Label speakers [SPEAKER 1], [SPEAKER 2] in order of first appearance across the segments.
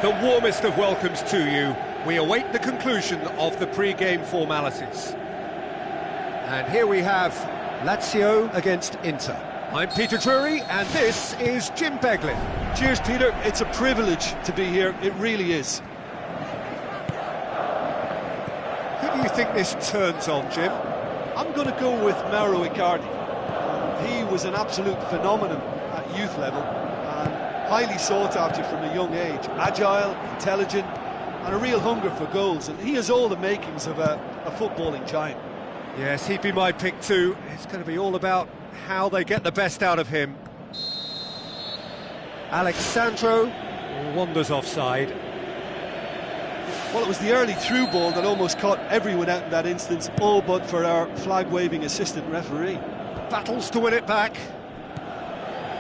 [SPEAKER 1] The warmest of welcomes to you. We await the conclusion of the pre-game formalities. And here we have Lazio against Inter. I'm Peter Drury, and this is Jim Beglin.
[SPEAKER 2] Cheers, Peter. It's a privilege to be here. It really is.
[SPEAKER 1] Who do you think this turns on, Jim?
[SPEAKER 2] I'm going to go with Mauro Icardi. He was an absolute phenomenon at youth level, and highly sought after from a young age. Agile, intelligent, and a real hunger for goals. And he has all the makings of a footballing giant.
[SPEAKER 1] Yes, he'd be my pick too. It's going to be all about how they get the best out of him. Alexandro wanders offside.
[SPEAKER 2] Well, it was the early through ball that almost caught everyone out in that instance, all but for our flag-waving assistant referee.
[SPEAKER 1] Battles to win it back.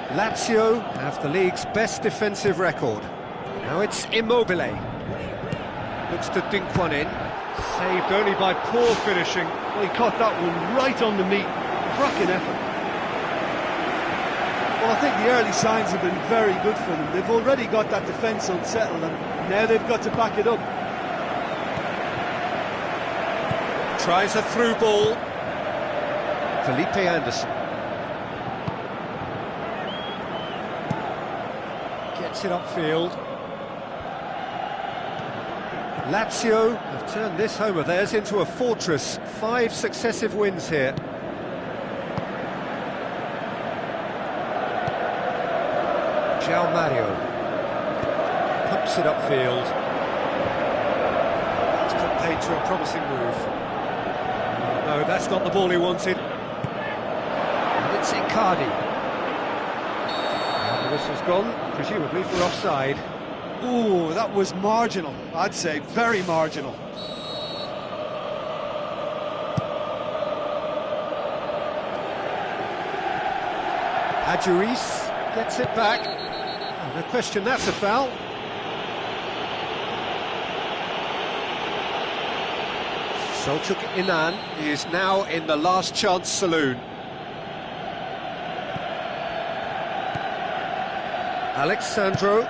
[SPEAKER 1] Lazio have the league's best defensive record. Now it's Immobile. Looks to dink one in. Saved only by poor finishing.
[SPEAKER 2] Well, he caught that one right on the meat. Cracking effort. Well, I think the early signs have been very good for them. They've already got that defence unsettled, and now they've got to back it up.
[SPEAKER 1] Tries a through ball. Felipe Anderson. Gets it upfield. Lazio have turned this home of theirs into a fortress. 5 successive wins here. João Mario pumps it upfield. It's put paid to a promising move. No, that's not the ball he wanted. And it's Icardi. And the whistle's gone, presumably for offside.
[SPEAKER 2] Ooh, that was marginal, I'd say, very marginal.
[SPEAKER 1] Adjuris gets it back. Oh, no question, that's a foul. Selçuk Inan is now in the last chance saloon. Alexandro.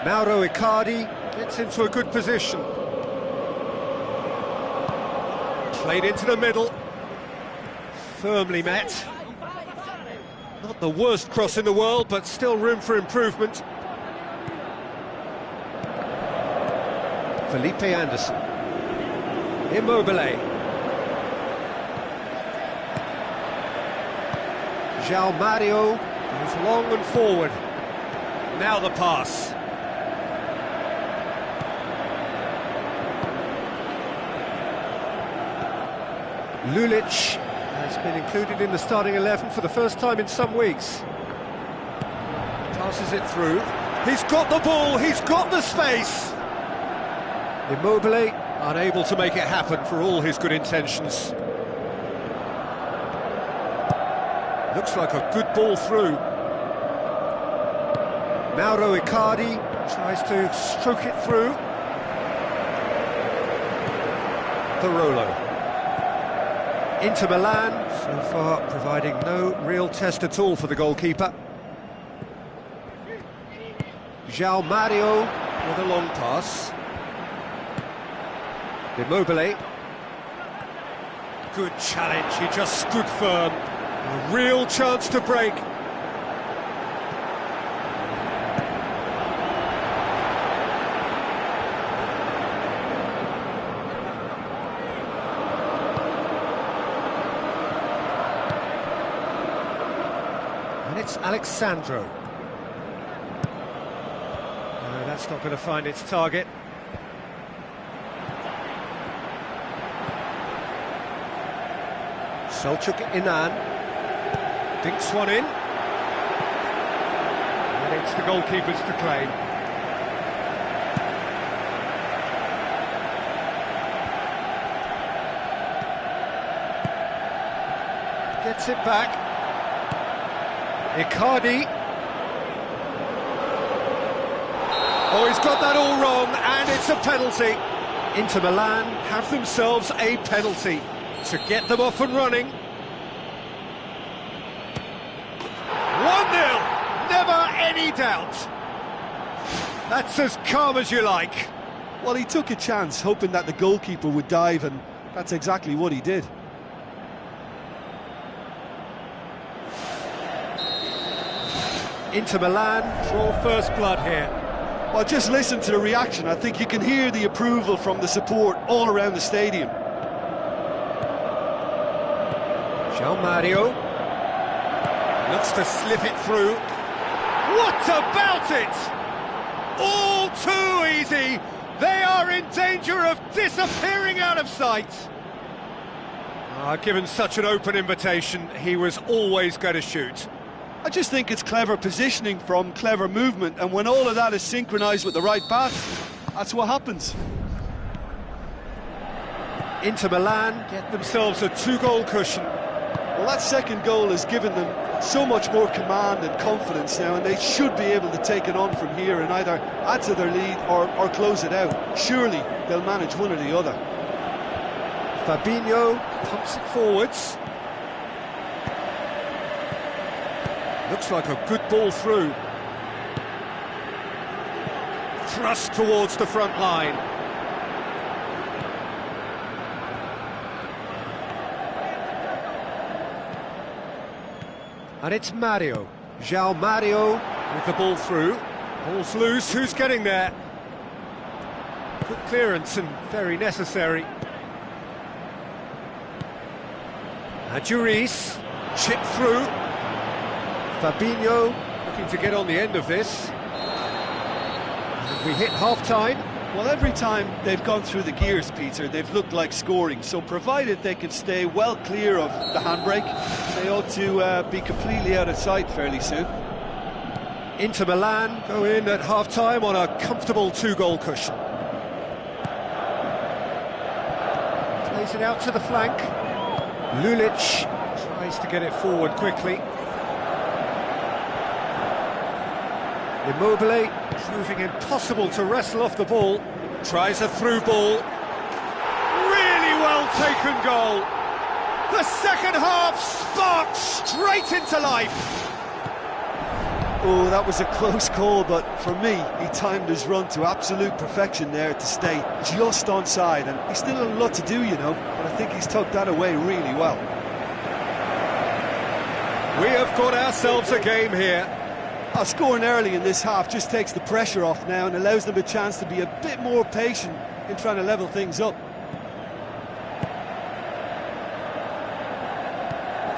[SPEAKER 1] Mauro Icardi gets into a good position. Played into the middle. Firmly met. Not the worst cross in the world, but still room for improvement. Felipe Anderson. Immobile. João Mario goes long and forward. Now the pass. Lulic has been included in the starting 11 for the first time in some weeks. Passes it through. He's got the ball, he's got the space. Immobile unable to make it happen for all his good intentions. Looks like a good ball through. Mauro Icardi tries to stroke it through. Barolo. Inter Milan, so far providing no real test at all for the goalkeeper. João Mario with a long pass. Immobile. Good challenge, he just stood firm. A real chance to break. And it's Alexandro. No, that's not going to find its target. Selçuk Inan dinks one in, and it's the goalkeeper's to claim. Gets it back. Icardi. Oh, he's got that all wrong, and it's a penalty. Inter Milan have themselves a penalty to get them off and running. 1-0, never any doubt. That's as calm as you like.
[SPEAKER 2] Well, he took a chance, hoping that the goalkeeper would dive, and that's exactly what he did.
[SPEAKER 1] Inter Milan draw first blood here.
[SPEAKER 2] Well, just listen to the reaction. I think you can hear the approval from the support all around the stadium.
[SPEAKER 1] João Mario looks to slip it through. What about it? All too easy. They are in danger of disappearing out of sight. Given such an open invitation, he was always going to shoot.
[SPEAKER 2] I just think it's clever positioning from clever movement, and when all of that is synchronised with the right pass, that's what happens.
[SPEAKER 1] Inter Milan get themselves a 2-goal cushion.
[SPEAKER 2] Well, that second goal has given them so much more command and confidence now, and they should be able to take it on from here and either add to their lead or close it out. Surely they'll manage one or the other.
[SPEAKER 1] Fabinho pumps it forwards. Looks like a good ball through. Thrust towards the front line. And it's Mario. João Mario with the ball through. Ball's loose, who's getting there? Good clearance and very necessary. Aduriz, chip through. Fabinho looking to get on the end of this. And we hit half-time.
[SPEAKER 2] Well, every time they've gone through the gears, Peter, they've looked like scoring. So provided they can stay well clear of the handbrake, they ought to be completely out of sight fairly soon.
[SPEAKER 1] Inter Milan go in at half-time on a comfortable 2-goal cushion. Plays it out to the flank. Lulic tries to get it forward quickly. Immobile, proving impossible to wrestle off the ball. Tries a through ball. Really well taken goal. The second half sparked straight into life.
[SPEAKER 2] Oh, that was a close call, but for me, he timed his run to absolute perfection there to stay just onside, and he's still a lot to do, you know, but I think he's tucked that away really well.
[SPEAKER 1] We have got ourselves a game here.
[SPEAKER 2] Scoring early in this half just takes the pressure off now and allows them a chance to be a bit more patient in trying to level things up.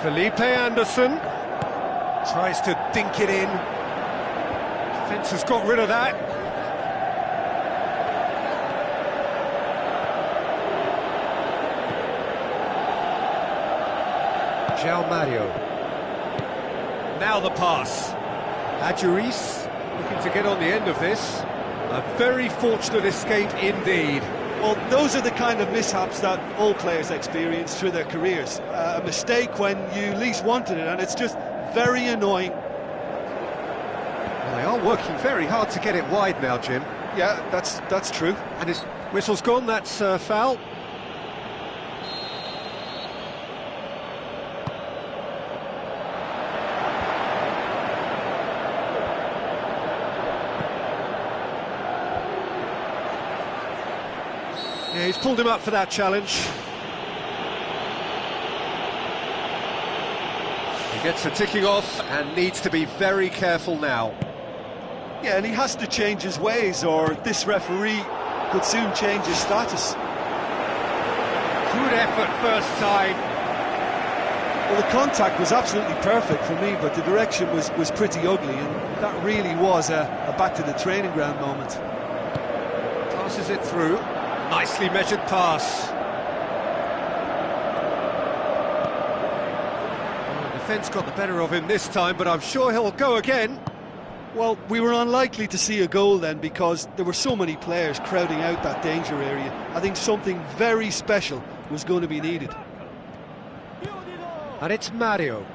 [SPEAKER 1] Felipe Anderson tries to dink it in. Defence has got rid of that. João Mario. Now the pass. Aduriz looking to get on the end of this. A very fortunate escape indeed.
[SPEAKER 2] Well, those are the kind of mishaps that all players experience through their careers. A mistake when you least wanted it, and it's just very annoying.
[SPEAKER 1] Well, they are working very hard to get it wide now, Jim.
[SPEAKER 2] Yeah, that's true.
[SPEAKER 1] And his whistle's gone, that's foul. Yeah, he's pulled him up for that challenge. He gets a ticking off and needs to be very careful now.
[SPEAKER 2] Yeah, and he has to change his ways, or this referee could soon change his status.
[SPEAKER 1] Good effort first time.
[SPEAKER 2] Well, the contact was absolutely perfect for me, but the direction was pretty ugly, and that really was a back to the training ground moment.
[SPEAKER 1] Passes it through. Nicely measured pass. Well, the defence got the better of him this time, but I'm sure he'll go again.
[SPEAKER 2] Well, we were unlikely to see a goal then because there were so many players crowding out that danger area. I think something very special was going to be needed.
[SPEAKER 1] And it's Mario.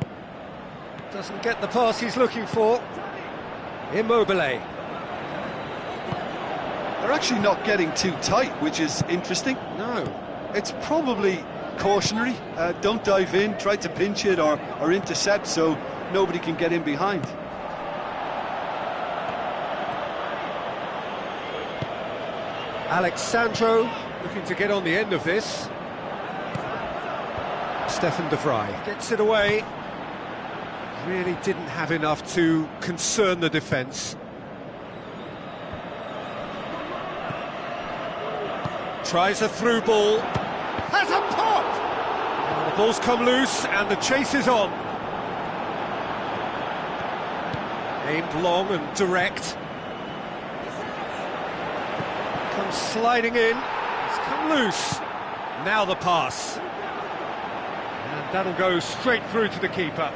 [SPEAKER 1] Doesn't get the pass he's looking for. Immobile.
[SPEAKER 2] They're actually not getting too tight, which is interesting.
[SPEAKER 1] No.
[SPEAKER 2] It's probably cautionary. Don't dive in, try to pinch it or intercept so nobody can get in behind.
[SPEAKER 1] Alexandro looking to get on the end of this. Stefan de Vrij gets it away. Really didn't have enough to concern the defence. Tries a through ball. Has a pop! Oh, the ball's come loose and the chase is on. Aimed long and direct. Comes sliding in. It's come loose. Now the pass. And that'll go straight through to the keeper.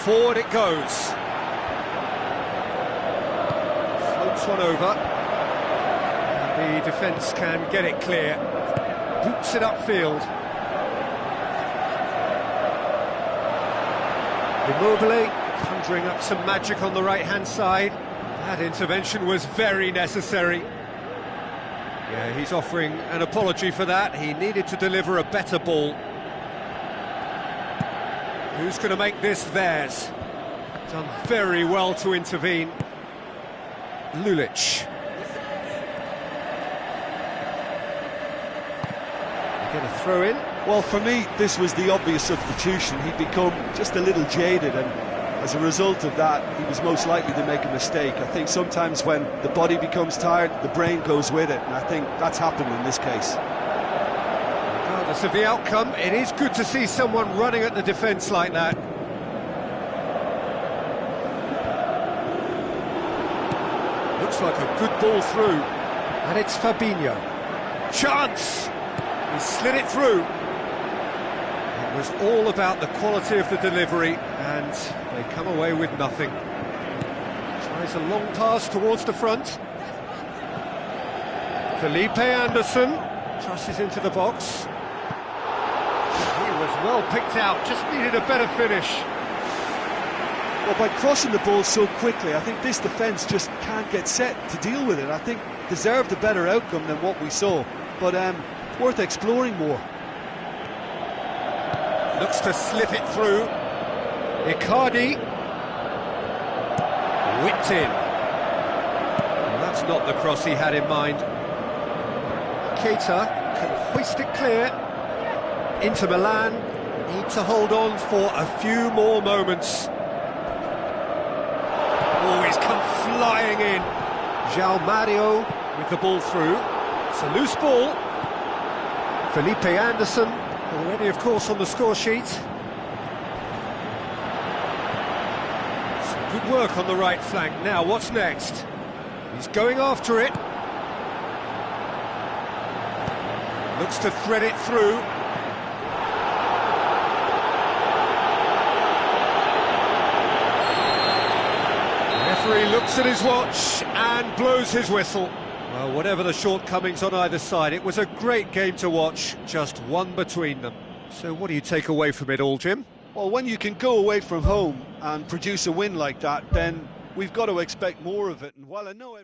[SPEAKER 1] Forward it goes. Floats one over. And the defence can get it clear. Boots it upfield. Immobile conjuring up some magic on the right-hand side. That intervention was very necessary. Yeah, he's offering an apology for that. He needed to deliver a better ball. Who's going to make this theirs? Done very well to intervene. Lulic. Get a throw in.
[SPEAKER 2] Well, for me, this was the obvious substitution. He'd become just a little jaded, and as a result of that, he was most likely to make a mistake. I think sometimes when the body becomes tired, the brain goes with it, and I think that's happened in this case.
[SPEAKER 1] Regardless of the outcome, it is good to see someone running at the defence like that. Looks like a good ball through, and it's Fabinho. Chance! He slid it through. It was all about the quality of the delivery, and they come away with nothing. Tries a long pass towards the front. Felipe Anderson crosses into the box. He was well picked out, just needed a better finish.
[SPEAKER 2] Well, by crossing the ball so quickly, I think this defence just can't get set to deal with it. I think deserved a better outcome than what we saw, but worth exploring more.
[SPEAKER 1] Looks to slip it through. Icardi. Whipped in. Well, that's not the cross he had in mind. Keita can hoist it clear. Inter Milan need to hold on for a few more moments. Oh, he's come flying in. João Mario with the ball through. It's a loose ball. Felipe Anderson, already of course on the score sheet. Some good work on the right flank. Now what's next? He's going after it. Looks to thread it through. The referee looks at his watch and blows his whistle. Well, whatever the shortcomings on either side, it was a great game to watch, just one between them. So what do you take away from it all, Jim?
[SPEAKER 2] Well, when you can go away from home and produce a win like that, then we've got to expect more of it. And while I know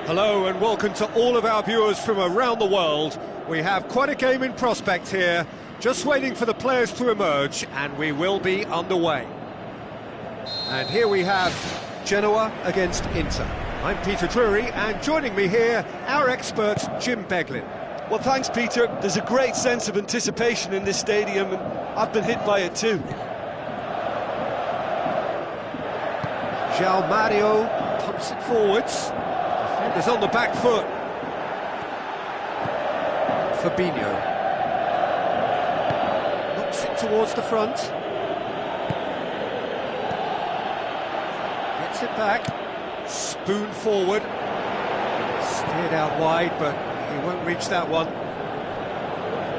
[SPEAKER 1] Hello and welcome to all of our viewers from around the world. We have quite a game in prospect here, just waiting for the players to emerge, and we will be underway. And here we have Genoa against Inter. I'm Peter Drury, and joining me here, our expert Jim Beglin.
[SPEAKER 2] Well, thanks, Peter. There's a great sense of anticipation in this stadium, and I've been hit by it too.
[SPEAKER 1] João Mario pumps it forwards. Defenders on the back foot. Fabinho knocks it towards the front. Gets it back. Spoon forward. Steered out wide, but he won't reach that one.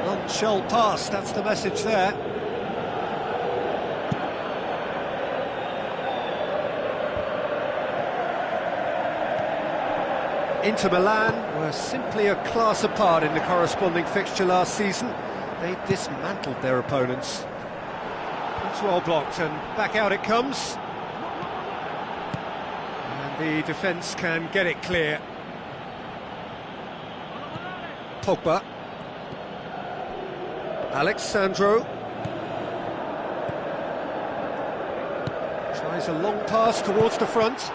[SPEAKER 1] None shall pass, that's the message there. Inter Milan were simply a class apart in the corresponding fixture last season. They dismantled their opponents. It's well blocked, and back out it comes. And the defence can get it clear. Pogba. Alex Sandro. Tries a long pass towards the front.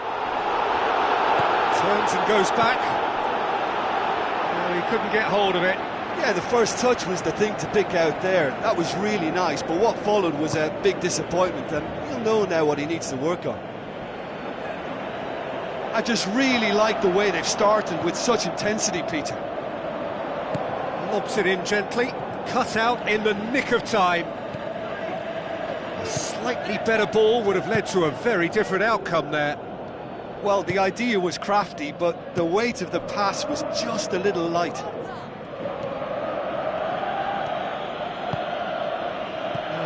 [SPEAKER 1] Turns and goes back. Oh, he couldn't get hold of it.
[SPEAKER 2] Yeah, the first touch was the thing to pick out there. That was really nice, but what followed was a big disappointment, and he'll know now what he needs to work on. I just really like the way they've started with such intensity, Peter.
[SPEAKER 1] Lobs it in gently, cut out in the nick of time. A slightly better ball would have led to a very different outcome there.
[SPEAKER 2] Well, the idea was crafty, but the weight of the pass was just a little light.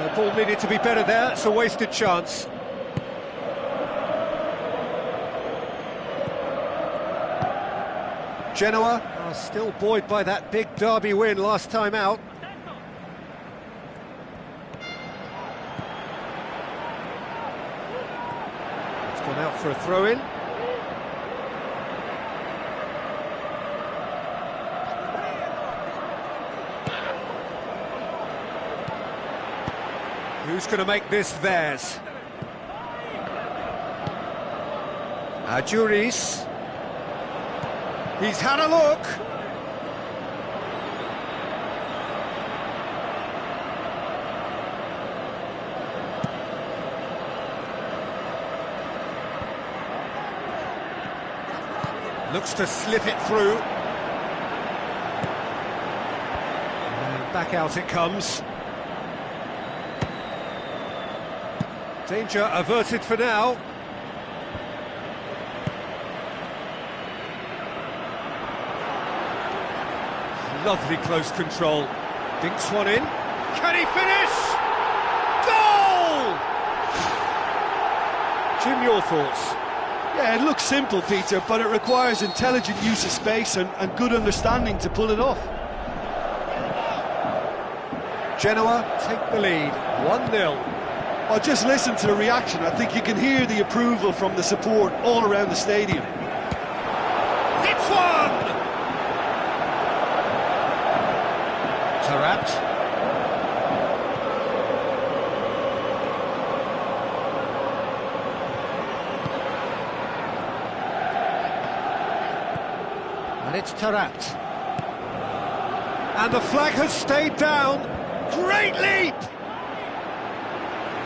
[SPEAKER 1] The ball needed to be better there, it's a wasted chance. Genoa are still buoyed by that big derby win last time out. It's gone out for a throw-in. Who's going to make this theirs? Adjuris. He's had a look. Looks to slip it through. And back out it comes. Danger averted for now. Lovely close control. Dinks one in. Can he finish? Goal! Jim, your thoughts?
[SPEAKER 2] Yeah, it looks simple, Peter, but it requires intelligent use of space and good understanding to pull it off.
[SPEAKER 1] Genoa take the lead, 1-0.
[SPEAKER 2] Well, just listen to the reaction. I think you can hear the approval from the support all around the stadium.
[SPEAKER 1] It's one! And it's Taarabt. And the flag has stayed down. Great leap!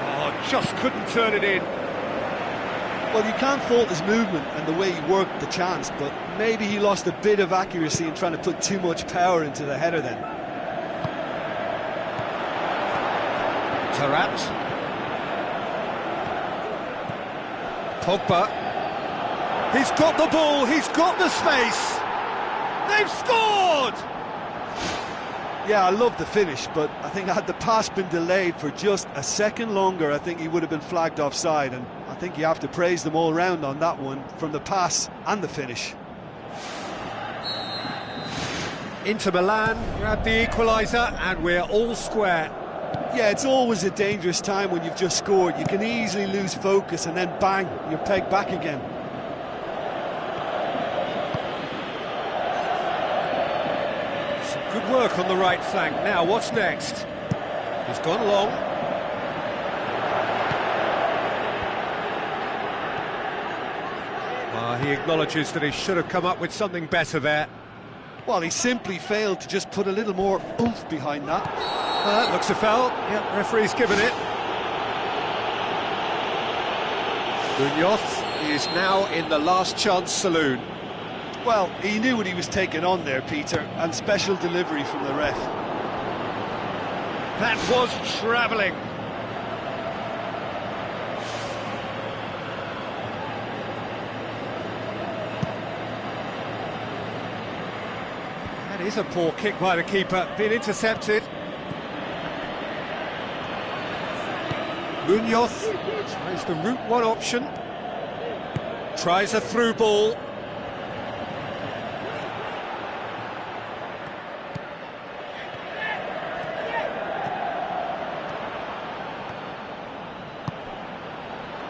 [SPEAKER 1] Oh, just couldn't turn it in.
[SPEAKER 2] Well, you can't fault his movement and the way he worked the chance, but maybe he lost a bit of accuracy in trying to put too much power into the header then.
[SPEAKER 1] Taarabt. Pogba. He's got the ball, he's got the space. They've scored!
[SPEAKER 2] Yeah, I love the finish, but I think had the pass been delayed for just a second longer, I think he would have been flagged offside, and I think you have to praise them all round on that one, from the pass and the finish.
[SPEAKER 1] Inter Milan grab the equaliser, and we're all square.
[SPEAKER 2] Yeah, it's always a dangerous time when you've just scored. You can easily lose focus and then bang, you're pegged back again.
[SPEAKER 1] Some good work on the right flank. Now, what's next? He's gone long. He acknowledges that he should have come up with something better there.
[SPEAKER 2] Well, he simply failed to just put a little more oomph behind that.
[SPEAKER 1] That looks a foul. Yep, referee's given it. Munoz is now in the last chance saloon.
[SPEAKER 2] Well, he knew what he was taking on there, Peter, and special delivery from the ref.
[SPEAKER 1] That was travelling. That is a poor kick by the keeper, being intercepted. Munoz tries the route one option. Tries a through ball.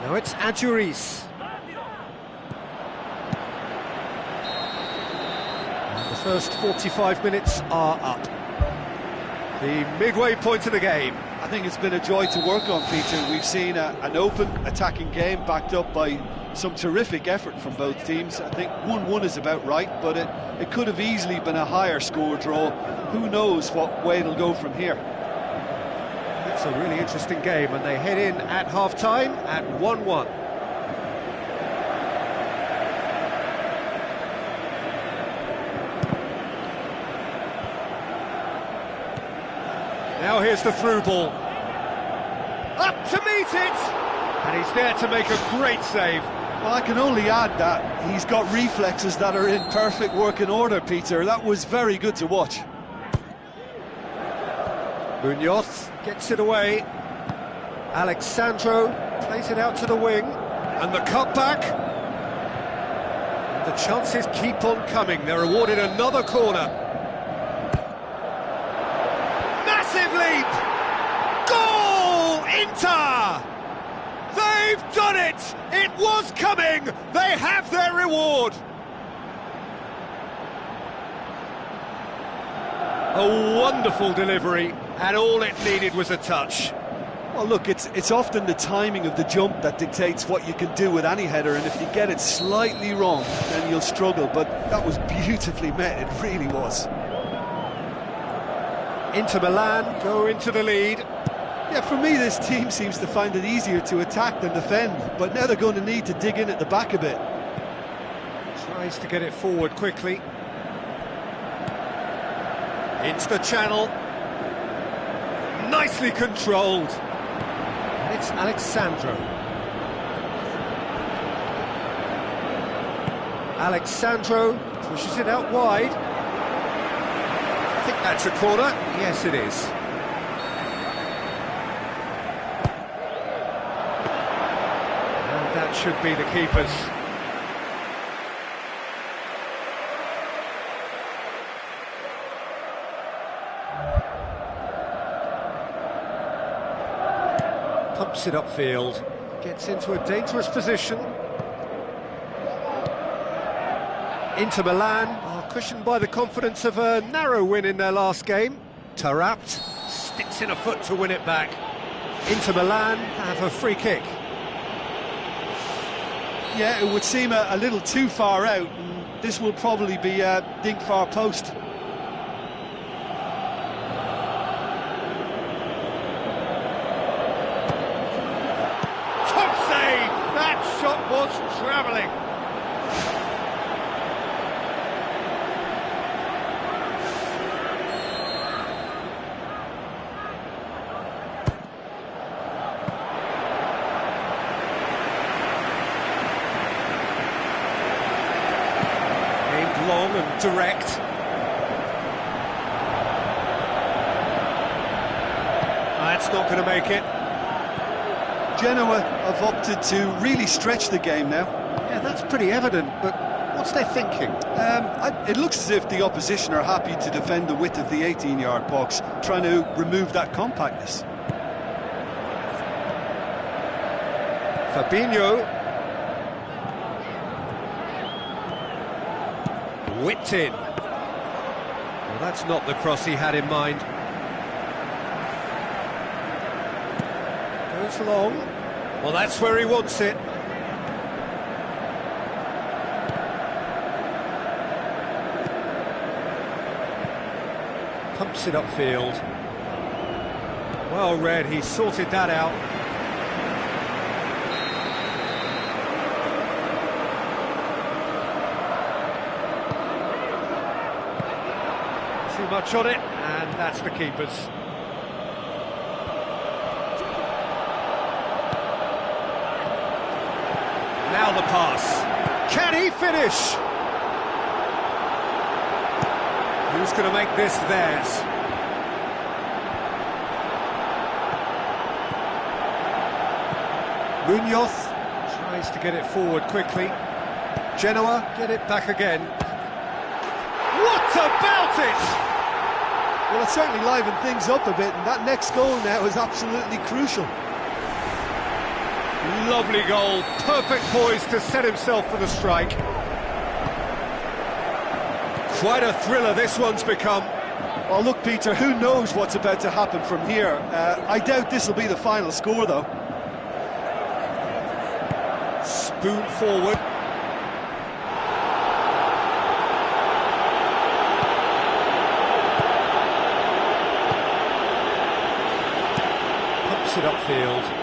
[SPEAKER 1] Now it's Adjuris. And the first 45 minutes are up. The midway point of the game.
[SPEAKER 2] I think it's been a joy to work on, Peter. We've seen an open, attacking game backed up by some terrific effort from both teams. I think 1-1 is about right, but it could have easily been a higher score draw. Who knows what way it'll go from here.
[SPEAKER 1] It's a really interesting game, and they head in at half-time at 1-1. Now here's the through ball. Up to meet it! And he's there to make a great save.
[SPEAKER 2] Well, I can only add that he's got reflexes that are in perfect working order, Peter. That was very good to watch.
[SPEAKER 1] Munoz gets it away. Alexandro plays it out to the wing. And the cutback. And the chances keep on coming. They're awarded another corner. Massive leap! Goal! Inter! They've done it! It was coming! They have their reward! A wonderful delivery, and all it needed was a touch.
[SPEAKER 2] Well, look, it's often the timing of the jump that dictates what you can do with any header, and if you get it slightly wrong, then you'll struggle, but that was beautifully met, it really was.
[SPEAKER 1] Inter Milan go into the lead.
[SPEAKER 2] Yeah, for me, this team seems to find it easier to attack than defend, but now they're going to need to dig in at the back a bit.
[SPEAKER 1] Tries to get it forward quickly. Into the channel. Nicely controlled. And it's Alexandro. Alexandro pushes it out wide. I think that's a corner. Yes, it is. And that should be the keeper's. Pumps it upfield, gets into a dangerous position. Inter Milan are cushioned by the confidence of a narrow win in their last game. Taarabt sticks in a foot to win it back. Inter Milan have a free kick.
[SPEAKER 2] Yeah, it would seem a little too far out, and this will probably be a dink far post.
[SPEAKER 1] Top save! That shot was travelling. Long and direct. That's not going to make it.
[SPEAKER 2] Genoa have opted to really stretch the game now.
[SPEAKER 1] Yeah, that's pretty evident, but what's their thinking?
[SPEAKER 2] It looks as if the opposition are happy to defend the width of the 18-yard box, trying to remove that compactness.
[SPEAKER 1] Fabinho. Whipped in. Well, that's not the cross he had in mind. Goes long. Well, that's where he wants it. Pumps it upfield. Well read, he sorted that out. Too much on it, and that's the keeper's. Now the pass. Can he finish? Who's going to make this theirs? Munoz tries to get it forward quickly. Genoa get it back again. What about it?
[SPEAKER 2] Well, it certainly livened things up a bit, and that next goal now is absolutely crucial.
[SPEAKER 1] Lovely goal, perfect poise to set himself for the strike. Quite a thriller this one's become.
[SPEAKER 2] Well, look, Peter, who knows what's about to happen from here? I doubt this will be the final score, though.
[SPEAKER 1] Spoon forward. Pumps it upfield.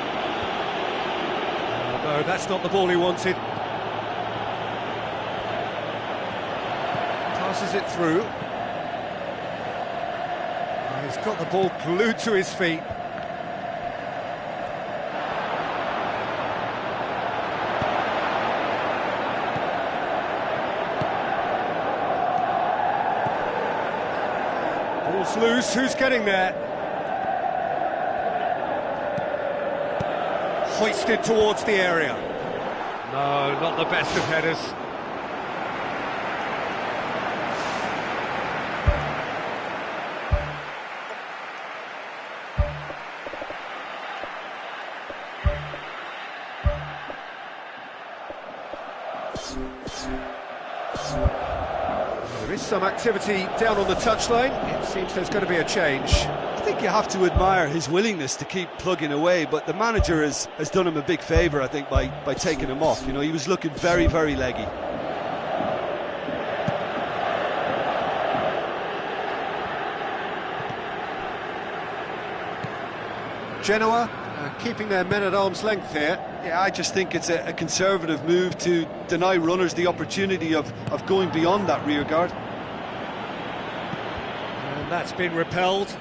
[SPEAKER 1] No, that's not the ball he wanted. Passes it through. He's got the ball glued to his feet. Ball's loose, who's getting there? Hoisted towards the area. No, not the best of headers. There is some activity down on the touchline. It seems there's going to be a change.
[SPEAKER 2] I think you have to admire his willingness to keep plugging away, but the manager has done him a big favour, I think, by taking him off. You know, he was looking very, very leggy.
[SPEAKER 1] Genoa keeping their men at arm's length here.
[SPEAKER 2] Yeah, I just think it's a conservative move to deny runners the opportunity of going beyond that rear guard.
[SPEAKER 1] And that's been repelled.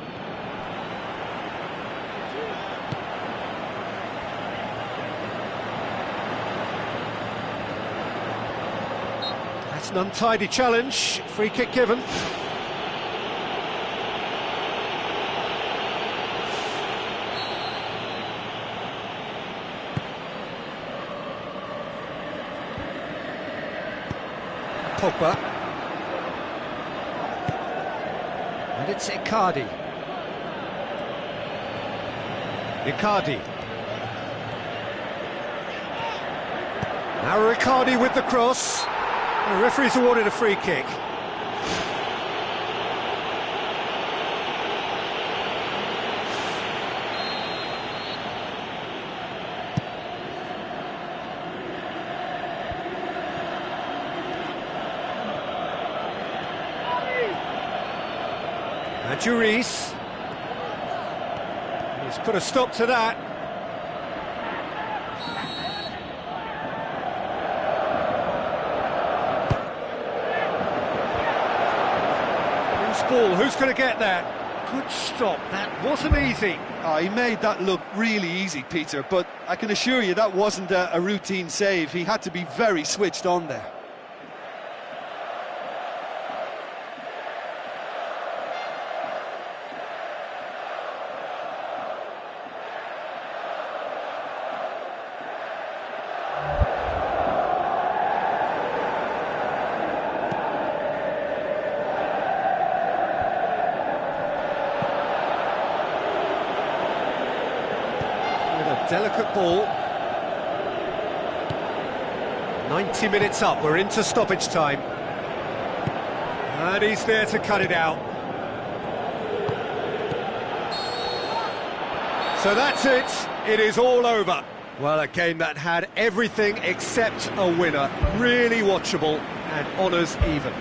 [SPEAKER 1] That's an untidy challenge. Free kick given. Pogba. And it's Icardi. Icardi. Now Icardi with the cross. The referee's awarded a free kick. Juris. He's put a stop to that. Loose ball, who's going to get that? Good stop, that wasn't easy.
[SPEAKER 2] Oh, he made that look really easy, Peter, but I can assure you that wasn't a routine save. He had to be very switched on there.
[SPEAKER 1] Delicate ball. 90 minutes up, we're into stoppage time. And he's there to cut it out. So that's it, it is all over. Well, a game that had everything except a winner. Really watchable and honours even.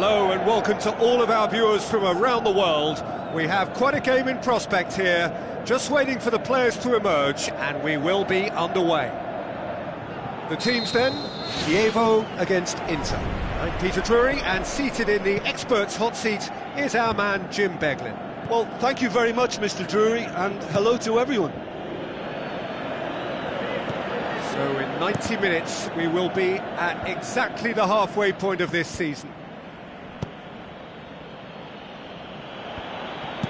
[SPEAKER 1] Hello and welcome to all of our viewers from around the world. We have quite a game in prospect here, just waiting for the players to emerge, and we will be underway. The teams then, Chievo against Inter. I'm Peter Drury, and seated in the experts' hot seat is our man Jim Beglin.
[SPEAKER 2] Well, thank you very much, Mr. Drury, and hello to everyone.
[SPEAKER 1] So in 90 minutes, we will be at exactly the halfway point of this season.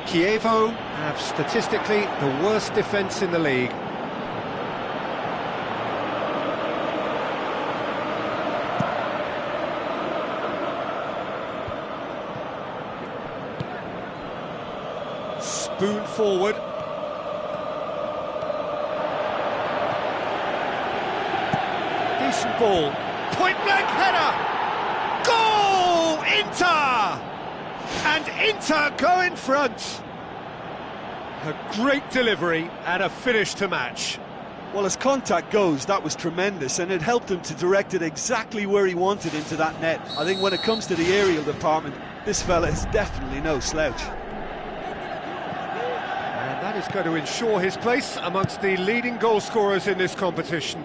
[SPEAKER 1] Chievo have statistically the worst defence in the league. Spoon forward. Decent ball. Point-blank header! Goal! Inter! And Inter go in front. A great delivery and a finish to match.
[SPEAKER 2] Well, as contact goes, that was tremendous, and it helped him to direct it exactly where he wanted into that net. I think when it comes to the aerial department, this fella is definitely no slouch.
[SPEAKER 1] And that is going to ensure his place amongst the leading goal scorers in this competition.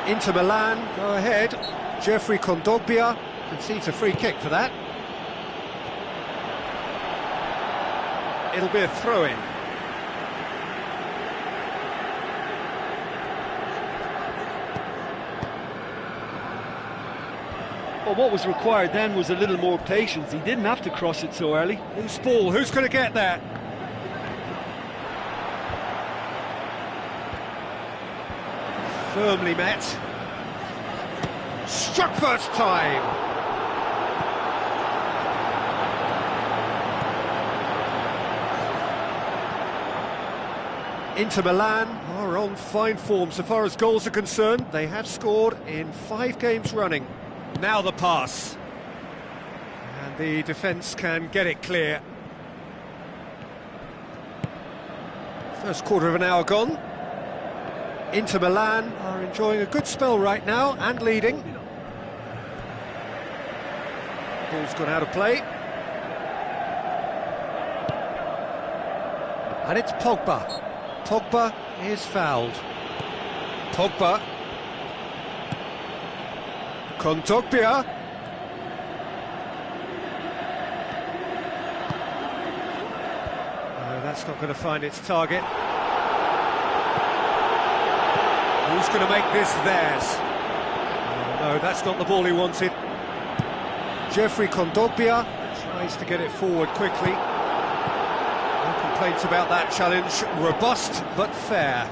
[SPEAKER 1] Inter Milan go ahead. Jeffrey Kondogbia concedes a free kick for that. It'll be a throw-in.
[SPEAKER 2] Well, what was required then was a little more patience. He didn't have to cross it so early.
[SPEAKER 1] Loose ball, who's going to get that? Firmly met. Struck first time. Inter Milan are on fine form so far as goals are concerned. They have scored in 5 games running. Now the pass. And the defence can get it clear. First quarter of an hour gone. Inter Milan are enjoying a good spell right now and leading. Ball's gone out of play. And it's Pogba. Pogba is fouled. Pogba. Kondogbia. No, that's not going to find its target. Who's going to make this theirs? Oh, no, that's not the ball he wanted. Jeffrey Kondogbia tries to get it forward quickly. No complaints about that challenge. Robust but fair.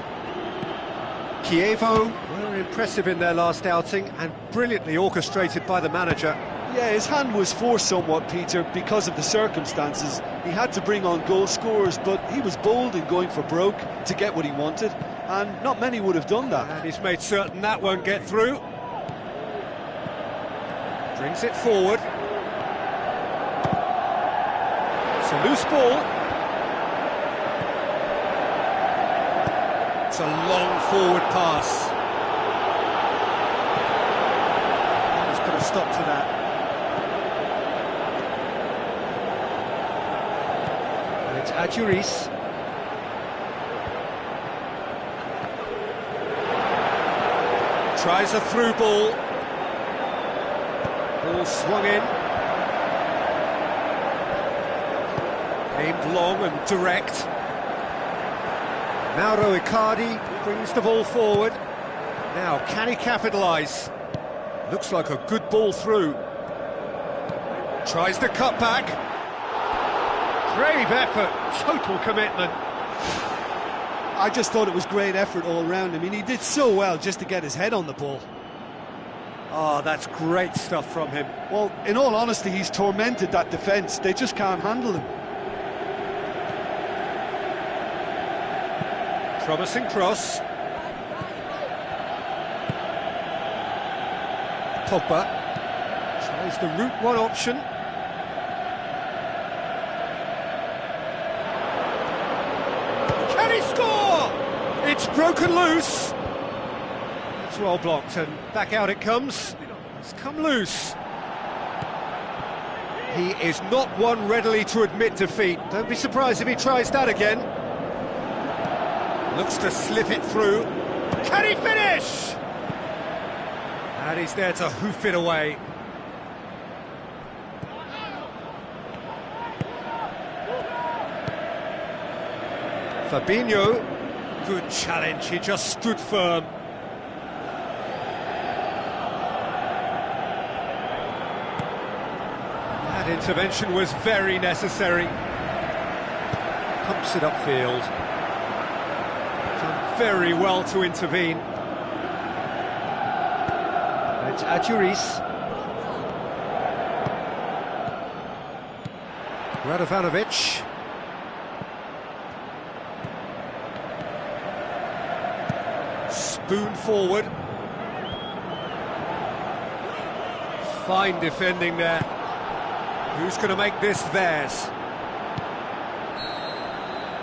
[SPEAKER 1] Chievo were impressive in their last outing and brilliantly orchestrated by the manager.
[SPEAKER 2] Yeah, his hand was forced somewhat, Peter, because of the circumstances. He had to bring on goal scorers, but he was bold in going for broke to get what he wanted, and not many would have done that.
[SPEAKER 1] And he's made certain that won't get through. Brings it forward. It's a loose ball. It's a long forward pass. He's put a stop to that. And it's Adjuris. Tries a through ball. Ball swung in. Aimed long and direct. Mauro Icardi brings the ball forward. Now, can he capitalise? Looks like a good ball through. Tries to cut back. Brave effort, total commitment.
[SPEAKER 2] I just thought it was great effort all round. I mean, he did so well just to get his head on the ball.
[SPEAKER 1] Oh, that's great stuff from him.
[SPEAKER 2] Well, in all honesty, he's tormented that defence. They just can't handle him.
[SPEAKER 1] Promising cross. Pogba tries the route one option. Can he score? It's broken loose. It's well blocked and back out it comes. It's come loose. He is not one readily to admit defeat. Don't be surprised if he tries that again. Looks to slip it through. Can he finish? And he's there to hoof it away. Fabinho, good challenge, he just stood firm. That That intervention was very necessary. Pumps it upfield. Done very well to intervene. And it's Adjuris. Radovanovic. Spoon forward. Fine defending there. Who's going to make this theirs?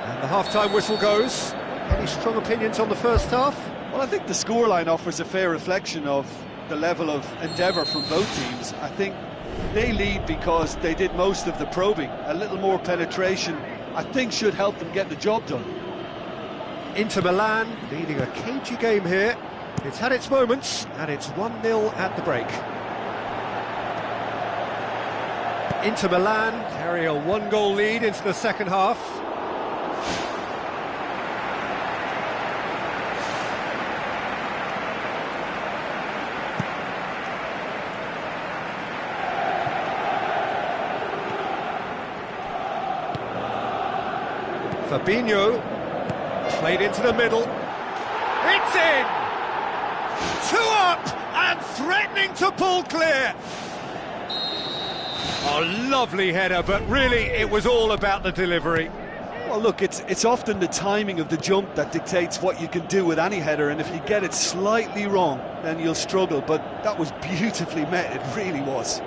[SPEAKER 1] And the half-time whistle goes. Any strong opinions on the first half?
[SPEAKER 2] Well, I think the scoreline offers a fair reflection of the level of endeavour from both teams. I think they lead because they did most of the probing. A little more penetration, I think, should help them get the job done.
[SPEAKER 1] Inter Milan leading a cagey game here. It's had its moments, and it's 1-0 at the break. Inter Milan carry a one-goal lead into the second half. Fabinho, played into the middle. It's in! 2 up and threatening to pull clear. Oh, lovely header, but really it was all about the delivery.
[SPEAKER 2] Well, look, it's often the timing of the jump that dictates what you can do with any header, and if you get it slightly wrong, then you'll struggle, but that was beautifully met, it really was.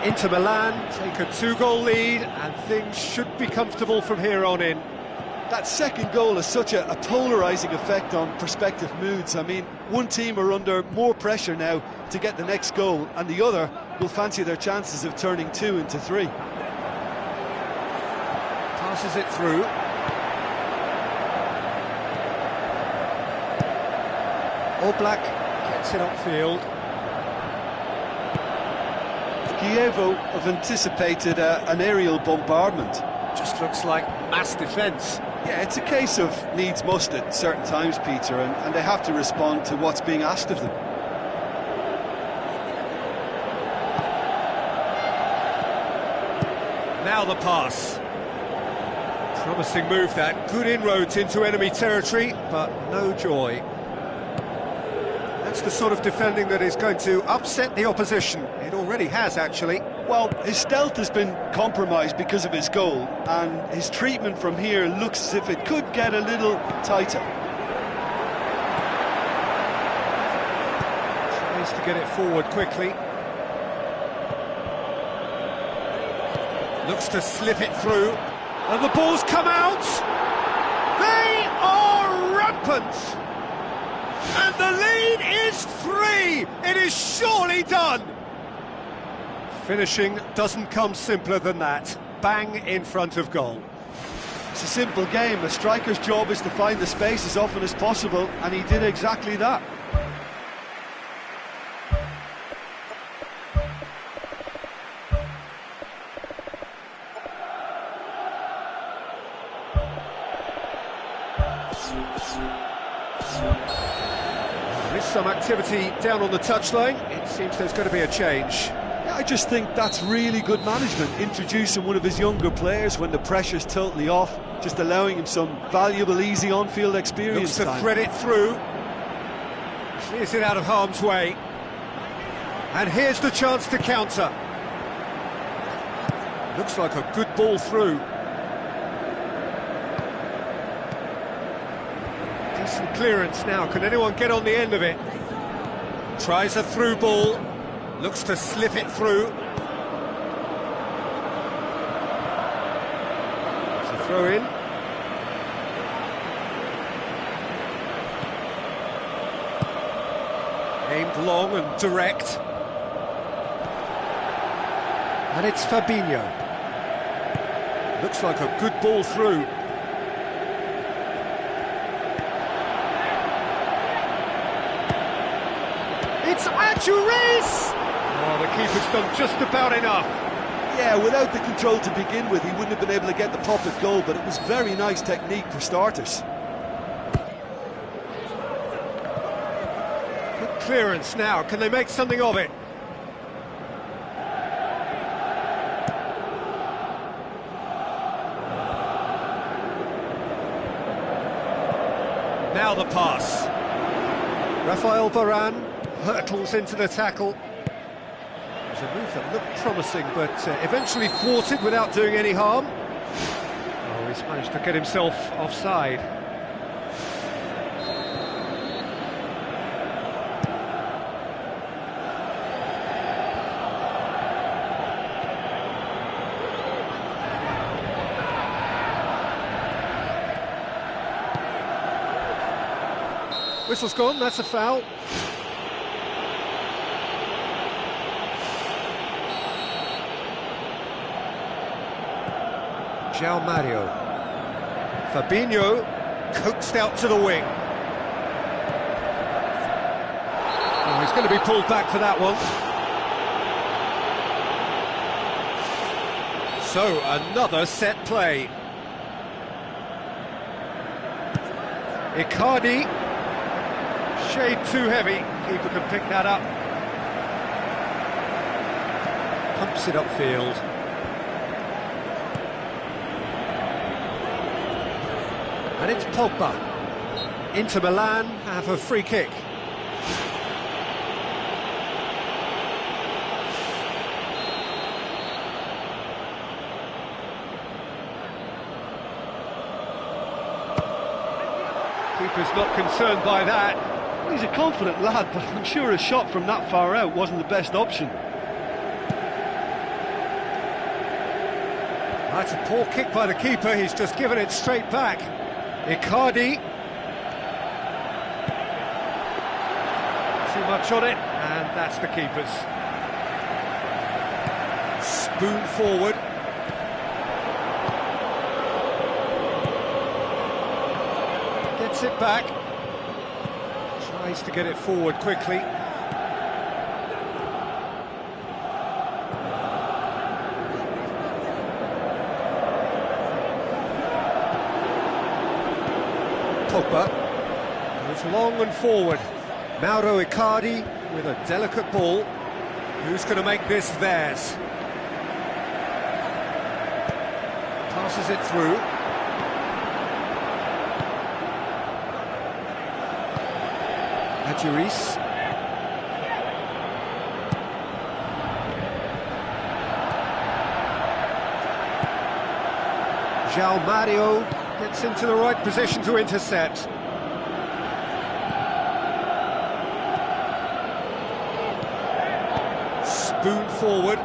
[SPEAKER 1] Inter Milan take a 2-goal lead, and things should be comfortable from here on in.
[SPEAKER 2] That second goal has such a polarising effect on prospective moods. I mean, one team are under more pressure now to get the next goal, and the other will fancy their chances of turning 2 into 3.
[SPEAKER 1] Passes it through. Oblak gets it upfield.
[SPEAKER 2] Chievo have anticipated an aerial bombardment.
[SPEAKER 1] Just looks like mass defence.
[SPEAKER 2] Yeah, it's a case of needs must at certain times, Peter, and they have to respond to what's being asked of them.
[SPEAKER 1] Now the pass. Promising move that, good inroads into enemy territory, but no joy. That's the sort of defending that is going to upset the opposition. It already has, actually.
[SPEAKER 2] Well, his stealth has been compromised because of his goal, and his treatment from here looks as if it could get a little tighter.
[SPEAKER 1] Tries to get it forward quickly. Looks to slip it through, and the ball's come out! They are rampant! And the lead is 3! It is surely done! Finishing doesn't come simpler than that. Bang in front of goal.
[SPEAKER 2] It's a simple game. A striker's job is to find the space as often as possible, and he did exactly that.
[SPEAKER 1] There is some activity down on the touchline. It seems there's going to be a change.
[SPEAKER 2] Yeah, I just think that's really good management, introducing one of his younger players when the pressure's totally off, just allowing him some valuable, easy on-field experience.
[SPEAKER 1] Looks to thread it through. Clears it out of harm's way. And here's the chance to counter. Looks like a good ball through. Decent clearance now. Can anyone get on the end of it? Tries a through ball. Looks to slip it through. It's a throw in. Aimed long and direct. And it's Fabinho. Looks like a good ball through. It's Adjuris! Oh, the keeper's done just about enough.
[SPEAKER 2] Yeah, without the control to begin with, he wouldn't have been able to get the pocket goal, but it was very nice technique for starters.
[SPEAKER 1] Good clearance now. Can they make something of it? Now the pass. Rafael Varane hurtles into the tackle. It was a move that looked promising, but eventually thwarted without doing any harm. Oh, he's managed to get himself offside. Whistle's gone, that's a foul. João Mario. Fabinho coaxed out to the wing. Oh, he's going to be pulled back for that one. So, another set play. Icardi. Shade too heavy, keeper can pick that up. Pumps it upfield. And it's Pogba. Inter Milan have a free kick. Keeper's not concerned by that.
[SPEAKER 2] He's a confident lad, but I'm sure a shot from that far out wasn't the best option.
[SPEAKER 1] That's a poor kick by the keeper, he's just given it straight back. Icardi. Too much on it, and that's the keeper's. Spoon forward. Gets it back. Tries to get it forward quickly. Pogba goes long and forward. Mauro Icardi with a delicate ball. Who's going to make this theirs? Passes it through. Adjuris. João Mario gets into the right position to intercept. Spoon forward.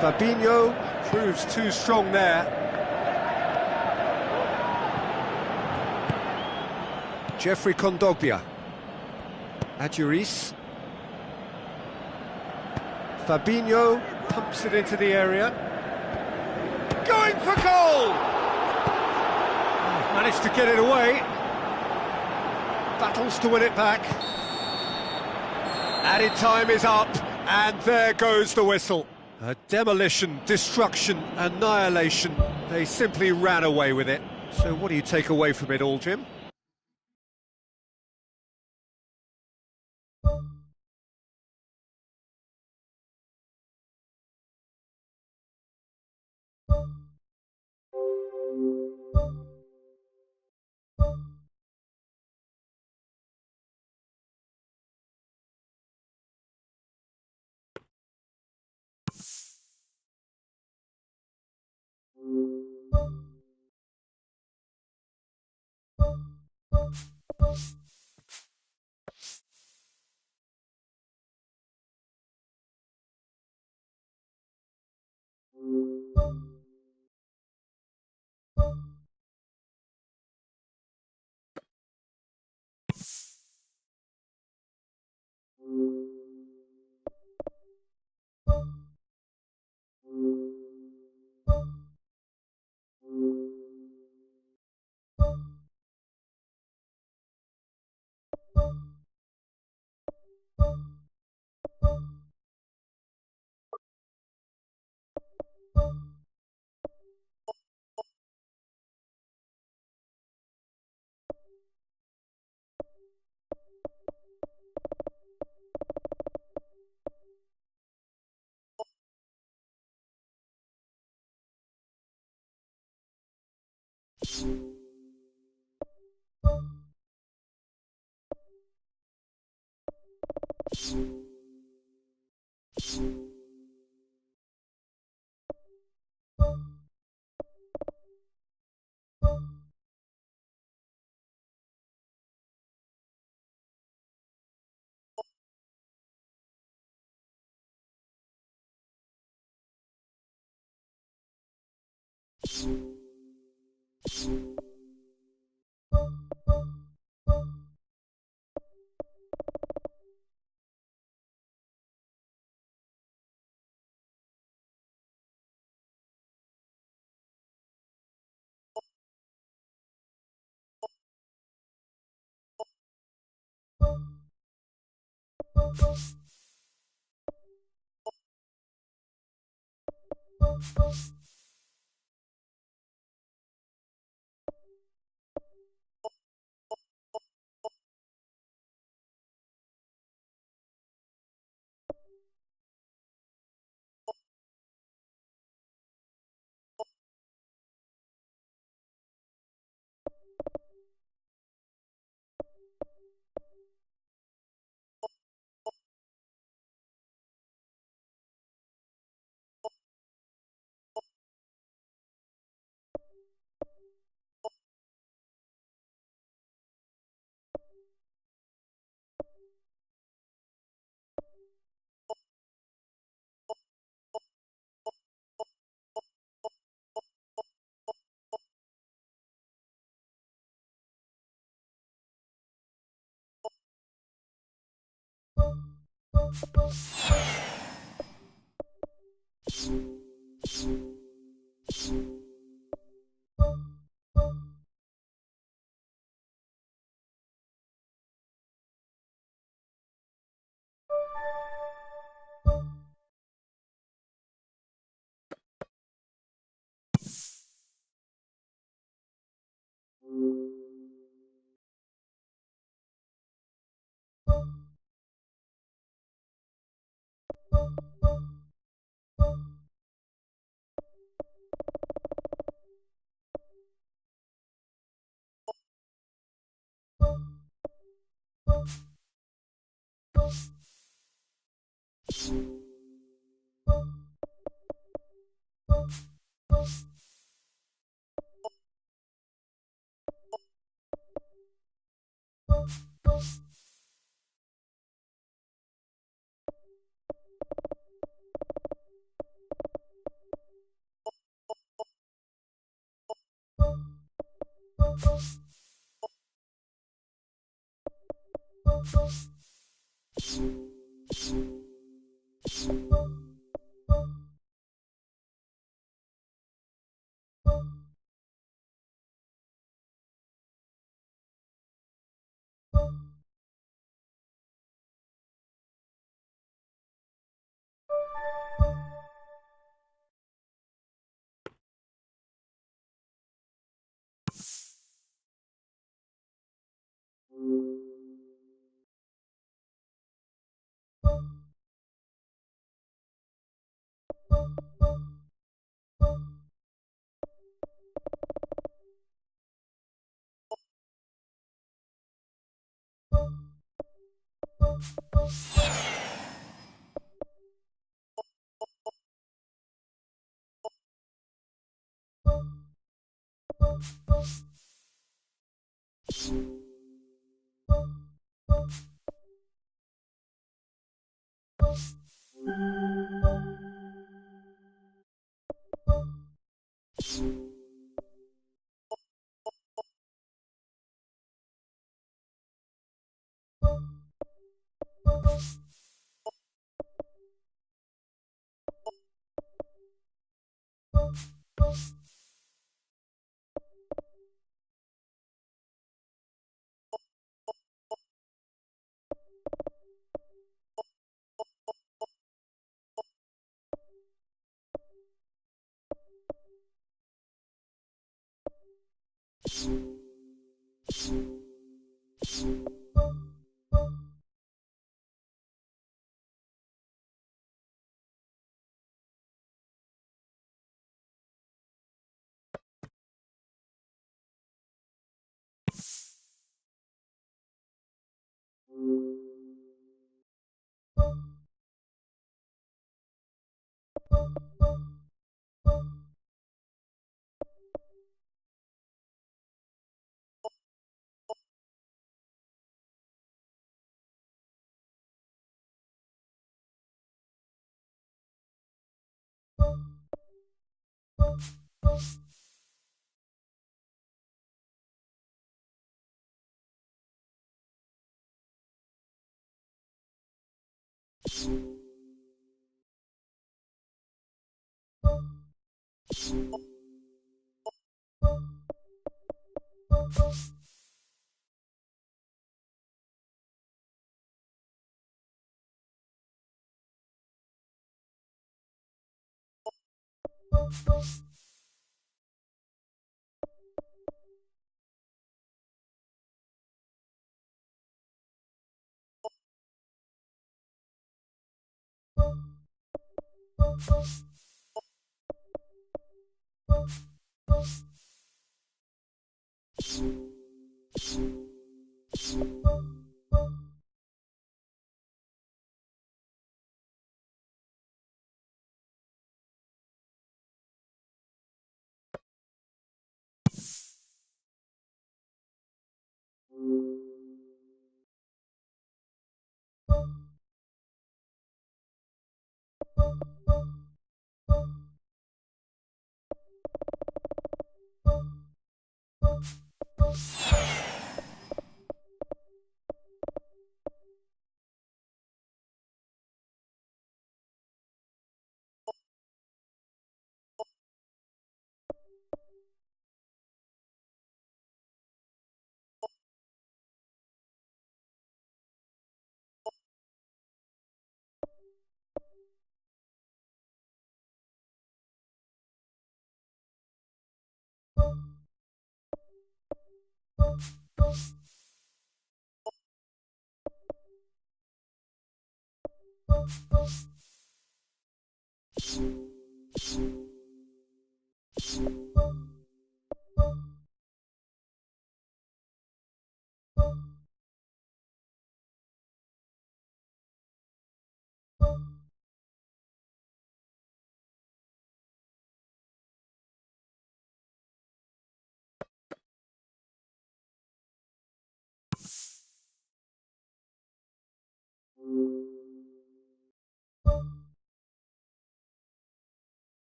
[SPEAKER 1] Fabinho proves too strong there. Jeffrey Kondogbia. Adjuris. Fabinho pumps it into the area. Going for goal! Oh, managed to get it away. Battles to win it back. Added time is up, and there goes the whistle. A demolition, destruction, annihilation. They simply ran away with it. So what do you take away from it all, Jim?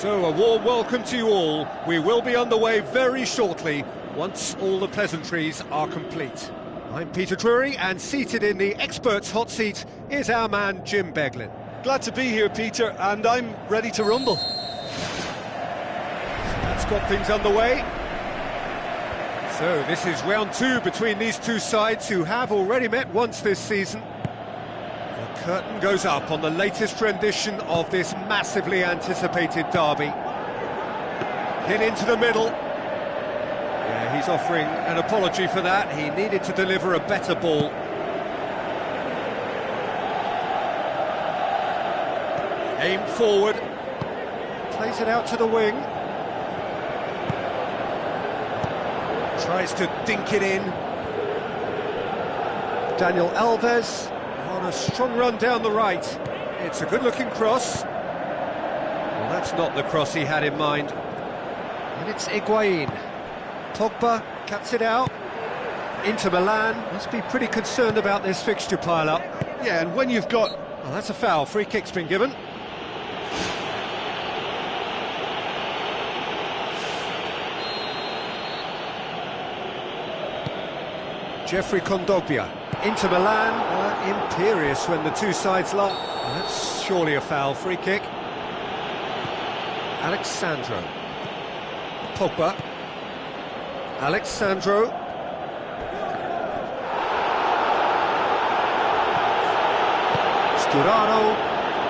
[SPEAKER 1] So, a warm welcome to you all. We will be underway very shortly, once all the pleasantries are complete. I'm Peter Drury, and seated in the experts' hot seat is our man Jim Beglin.
[SPEAKER 2] Glad to be here, Peter, and I'm ready to rumble.
[SPEAKER 1] That's got things underway. So, this is round two between these two sides who have already met once this season. The curtain goes up on the latest rendition of this massively anticipated derby. Hit into the middle. Yeah, he's offering an apology for that. He needed to deliver a better ball. Aimed forward. Plays it out to the wing. Tries to dink it in. Daniel Alves on a strong run down the right. It's a good-looking cross. Well, that's not the cross he had in mind. And it's Higuain. Pogba cuts it out. Inter Milan must be pretty concerned about this fixture pile-up.
[SPEAKER 2] Yeah, and when you've got...
[SPEAKER 1] Well, that's a foul. Free kick's been given. Jeffrey Kondogbia. Inter Milan are imperious when the two sides lock. Well, that's surely a foul. Free kick. Alexandro. Pogba. Alexandro. Sturaro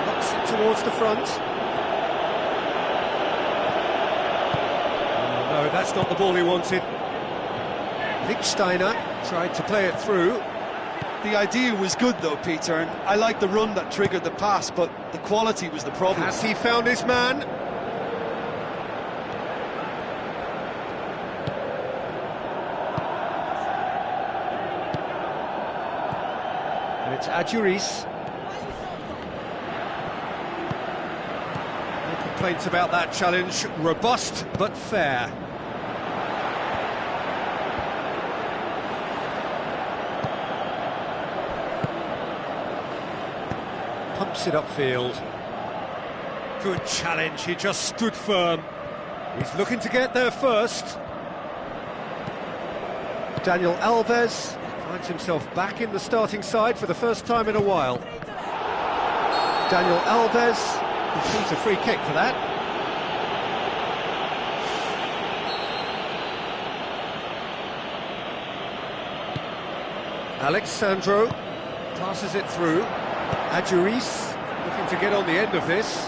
[SPEAKER 1] knocks it towards the front. Oh, no, that's not the ball he wanted. Lichtsteiner tried to play it through.
[SPEAKER 2] The idea was good though, Peter, and I like the run that triggered the pass, but the quality was the problem.
[SPEAKER 1] Has he found his man? And it's Adjuris. No complaints about that challenge. Robust but fair. Pumps it upfield. Good challenge, he just stood firm. He's looking to get there first. Daniel Alves finds himself back in the starting side for the first time in a while. Daniel Alves receives a free kick for that. Alexandro passes it through. Adjuris looking to get on the end of this.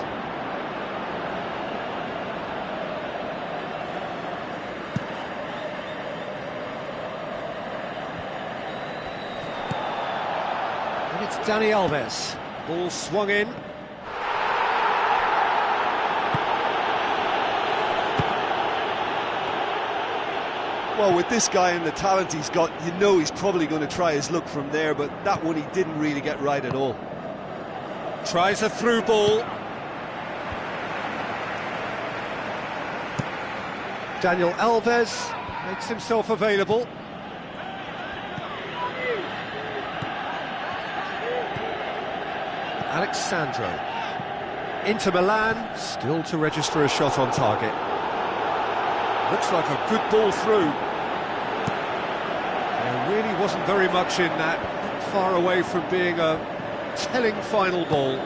[SPEAKER 1] And it's Dani Alves. Ball swung in.
[SPEAKER 2] Well, with this guy and the talent he's got, you know he's probably going to try his luck from there, but that one he didn't really get right at all.
[SPEAKER 1] Tries a through ball. Daniel Alves makes himself available. Alexandro. Inter Milan still to register a shot on target. Looks like a good ball through. There really wasn't very much in that, not far away from being a telling final ball.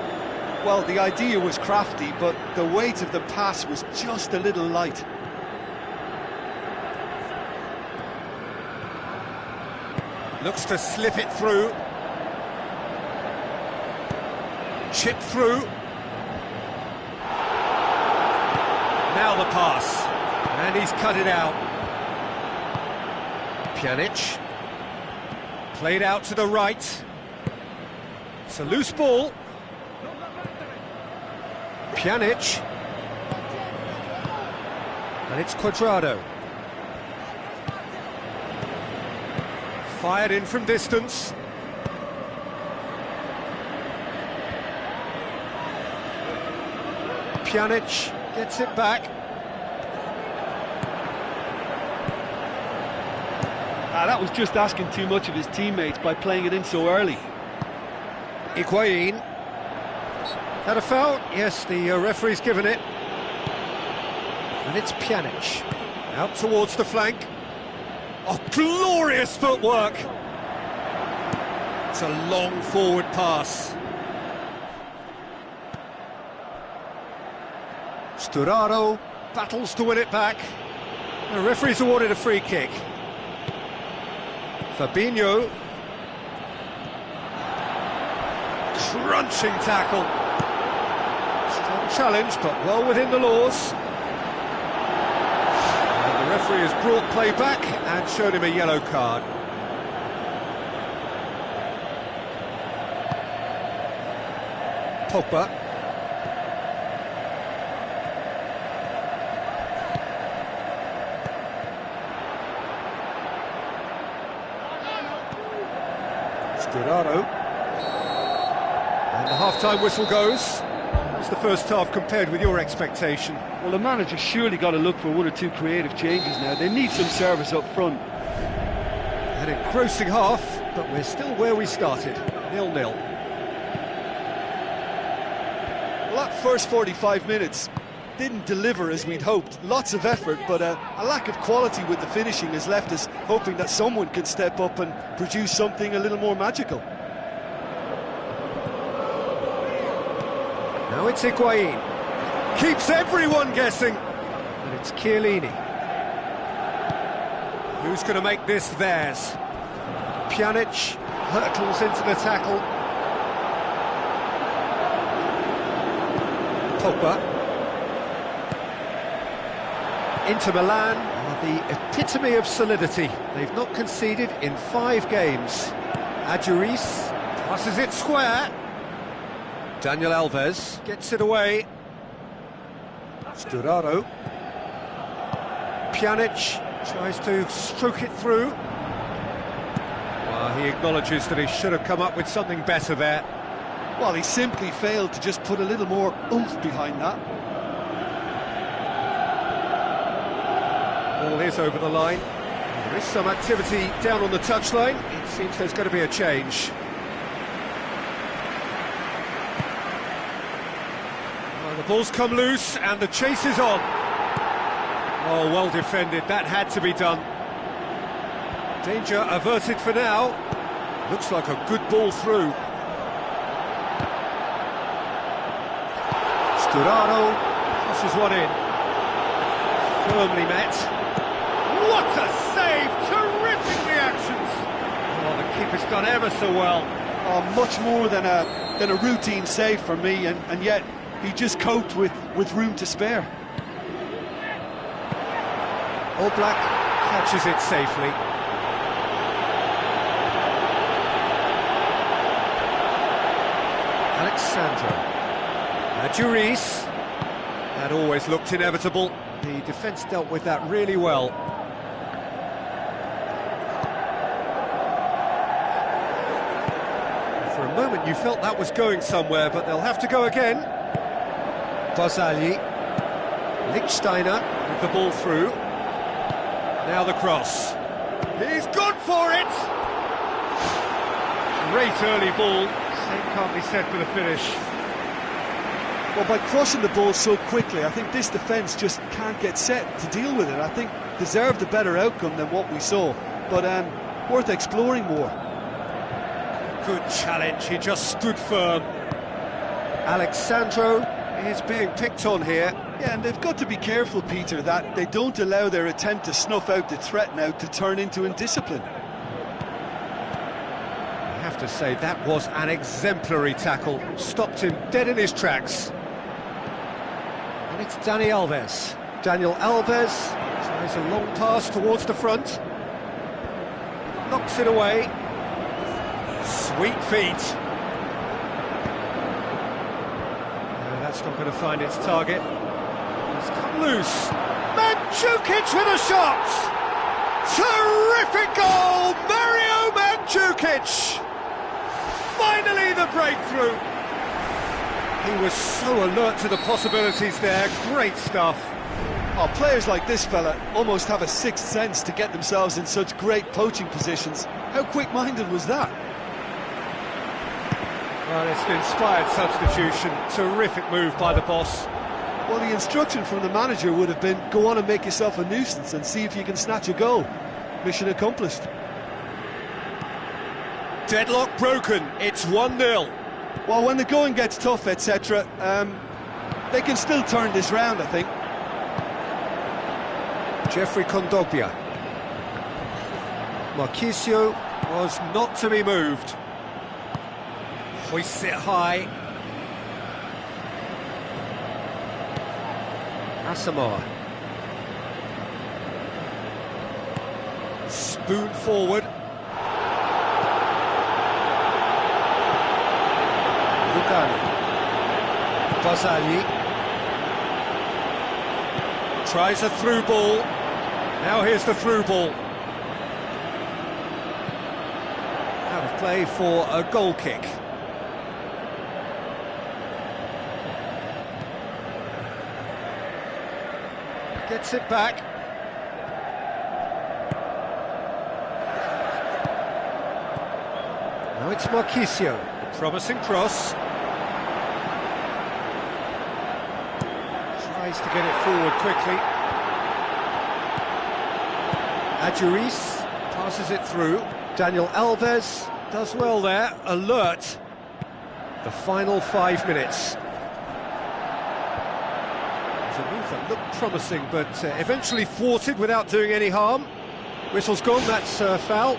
[SPEAKER 2] Well, the idea was crafty, but the weight of the pass was just a little light.
[SPEAKER 1] Looks to slip it through. Chip through. Now the pass. And he's cut it out. Pjanic. Played out to the right. It's a loose ball. Pjanic. And it's Cuadrado. Fired in from distance. Pjanic gets it back.
[SPEAKER 2] That was just asking too much of his teammates by playing it in so early.
[SPEAKER 1] Higuain. Had a foul? Yes, the referee's given it. And it's Pjanic. Out towards the flank. Oh, glorious footwork! It's a long forward pass. Sturaro battles to win it back. The referee's awarded a free kick. Fabinho. Crunching tackle. Strong challenge, but well within the laws. And the referee has brought play back and showed him a yellow card. Pogba. Sturaro. And the half-time whistle goes. How's the first half compared with your expectation?
[SPEAKER 2] Well, the manager's surely got to look for one or two creative changes now. They need some service up front.
[SPEAKER 1] An engrossing half, but we're still where we started, 0-0.
[SPEAKER 2] Well, that first 45 minutes didn't deliver as we'd hoped. Lots of effort, but a lack of quality with the finishing has left us hoping that someone can step up and produce something a little more magical.
[SPEAKER 1] Now it's Higuain. Keeps everyone guessing. And it's Chiellini. Who's going to make this theirs? Pjanic hurtles into the tackle. Pogba. Inter Milan are the epitome of solidity. They've not conceded in 5 games. Aduriz passes it square. Daniel Alves gets it away. Sturaro. Pjanic tries to stroke it through. Well, he acknowledges that he should have come up with something better there.
[SPEAKER 2] Well, he simply failed to just put a little more oomph behind that.
[SPEAKER 1] Ball is over the line. There is some activity down on the touchline. It seems there's going to be a change. Well, the ball's come loose and the chase is on. Oh, well defended. That had to be done. Danger averted for now. Looks like a good ball through. Sturaro passes one in. Firmly met. What a save! Terrific reactions! Oh, the keeper's done ever so well.
[SPEAKER 2] Oh, much more than a routine save for me, and yet he just coped with room to spare.
[SPEAKER 1] Oblak catches it safely. Alexandro. Aduriz. That always looked inevitable. The defence dealt with that really well. For a moment you felt that was going somewhere, but they'll have to go again. Barzagli. Lichtsteiner with the ball through. Now the cross. He's gone for it! Great early ball. Same can't be said for the finish.
[SPEAKER 2] Well, by crossing the ball so quickly, I think this defence just can't get set to deal with it. I think deserved a better outcome than what we saw, but worth exploring more.
[SPEAKER 1] Good challenge, he just stood firm. Alexandro is being picked on here.
[SPEAKER 2] Yeah, and they've got to be careful, Peter, that they don't allow their attempt to snuff out the threat now to turn into indiscipline.
[SPEAKER 1] I have to say, that was an exemplary tackle. Stopped him dead in his tracks. And it's Dani Alves. Daniel Alves tries a long pass towards the front. Knocks it away. Sweet feet. No, that's not going to find its target. It's come loose. Mandzukic with a shot! Terrific goal! Mario Mandzukic! Finally the breakthrough! He was so alert to the possibilities there. Great stuff.
[SPEAKER 2] Oh, players like this fella almost have a sixth sense to get themselves in such great poaching positions. How quick-minded was that?
[SPEAKER 1] Well, it's an inspired substitution. Terrific move by the boss.
[SPEAKER 2] Well, the instruction from the manager would have been, go on and make yourself a nuisance and see if you can snatch a goal. Mission accomplished.
[SPEAKER 1] Deadlock broken. It's 1-0.
[SPEAKER 2] Well, when the going gets tough, etc., they can still turn this round, I think.
[SPEAKER 1] Jeffrey Kondogbia. Marchisio was not to be moved. Hoists it high. Asamoah. Spoon forward. Rugani. Bazali. Tries a through ball. Now here's the through ball. Out of play for a goal kick. Gets it back. Now it's Marchisio. Promising cross. Tries to get it forward quickly. Adjuris passes it through. Daniel Alves does well there. Alert. The final 5 minutes. A move that looked promising, but eventually thwarted without doing any harm. Whistle's gone, that's foul.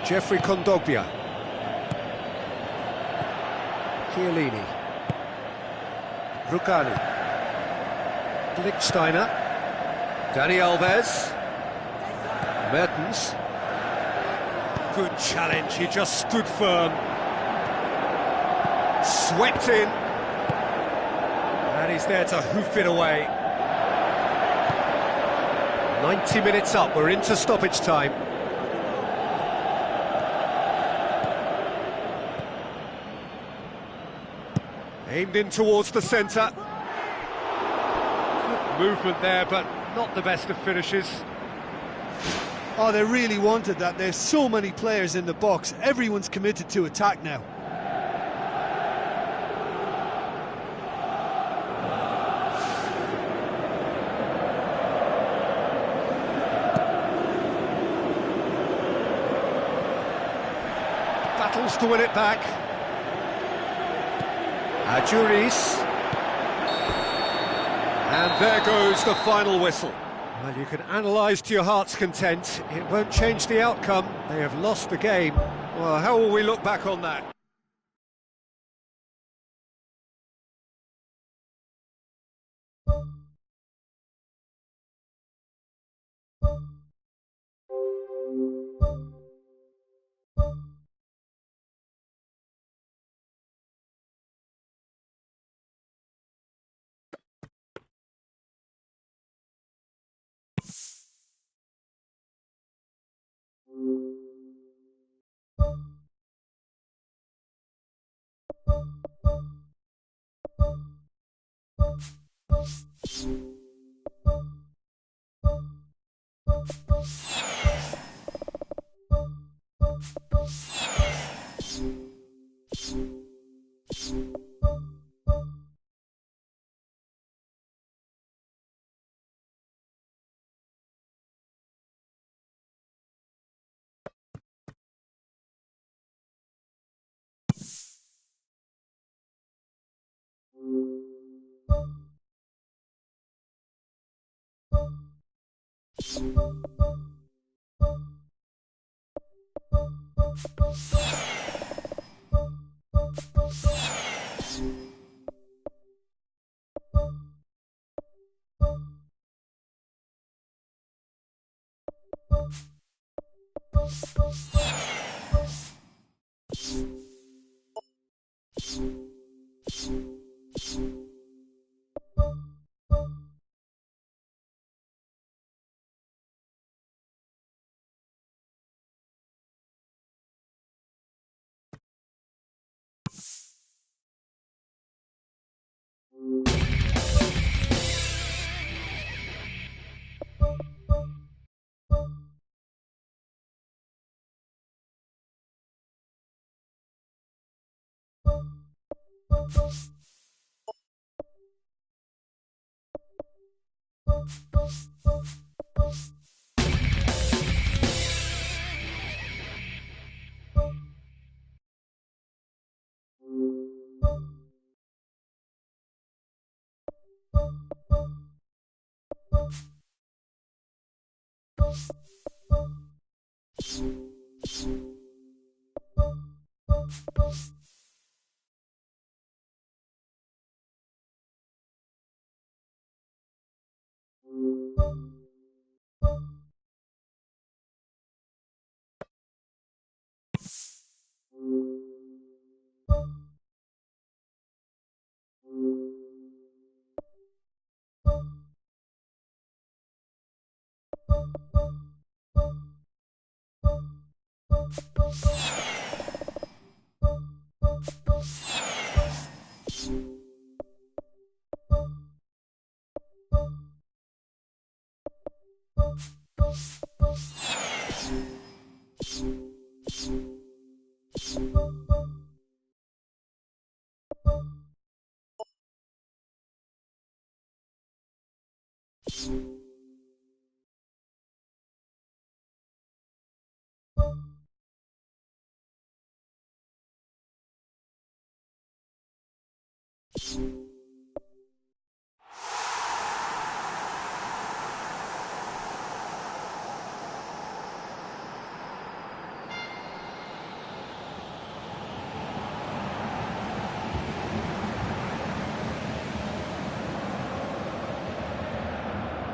[SPEAKER 1] Jeffrey Kondogbia. Chiellini. Rugani. Lichtsteiner. Dani Alves. Mertens. Good challenge, he just stood firm. Swept in. And he's there to hoof it away. 90 minutes up, we're into stoppage time. Aimed in towards the centre. Good movement there, but not the best of finishes.
[SPEAKER 2] Oh, they really wanted that. There's so many players in the box. Everyone's committed to attack now.
[SPEAKER 1] Battles to win it back. Adjuris. And there goes the final whistle. Well, you can analyse to your heart's content. It won't change the outcome. They have lost the game. Well, how will we look back on that?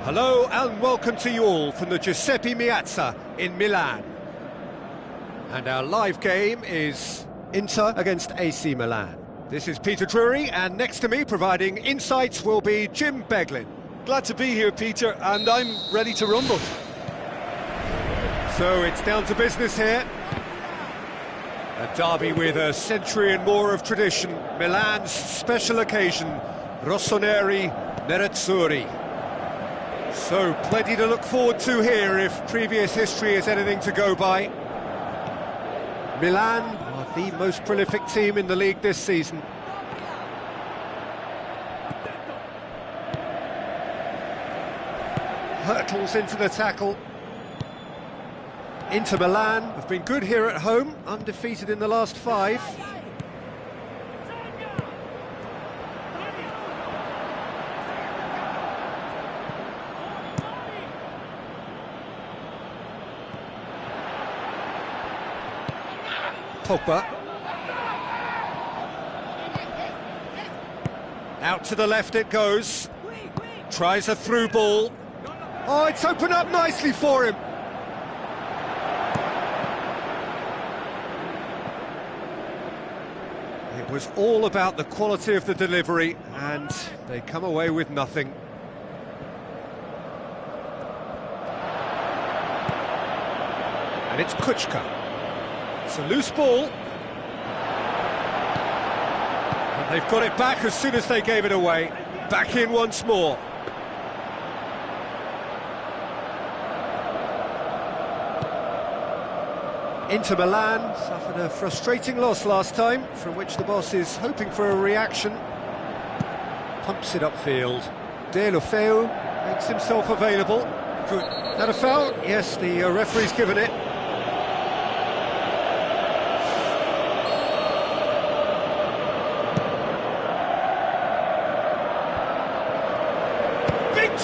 [SPEAKER 1] Hello and welcome to you all from the Giuseppe Meazza in Milan. And our live game is Inter against AC Milan. This is Peter Drury, and next to me providing insights will be Jim Beglin.
[SPEAKER 2] Glad to be here, Peter, and I'm ready to rumble.
[SPEAKER 1] So it's down to business here. A derby with a century and more of tradition. Milan's special occasion, Rossoneri Nerazzurri. So, plenty to look forward to here if previous history is anything to go by. Milan are the most prolific team in the league this season. Hurtles into the tackle. Inter Milan have been good here at home, undefeated in the last 5. Pogba. Out to the left it goes. Tries a through ball. Oh, it's opened up nicely for him. It was all about the quality of the delivery, and they come away with nothing. And it's Kuchka. It's a loose ball. And they've got it back as soon as they gave it away. Back in once more. Inter Milan suffered a frustrating loss last time, from which the boss is hoping for a reaction. Pumps it upfield. Deulofeu makes himself available. Good. Is that a foul? Yes, the referee's given it.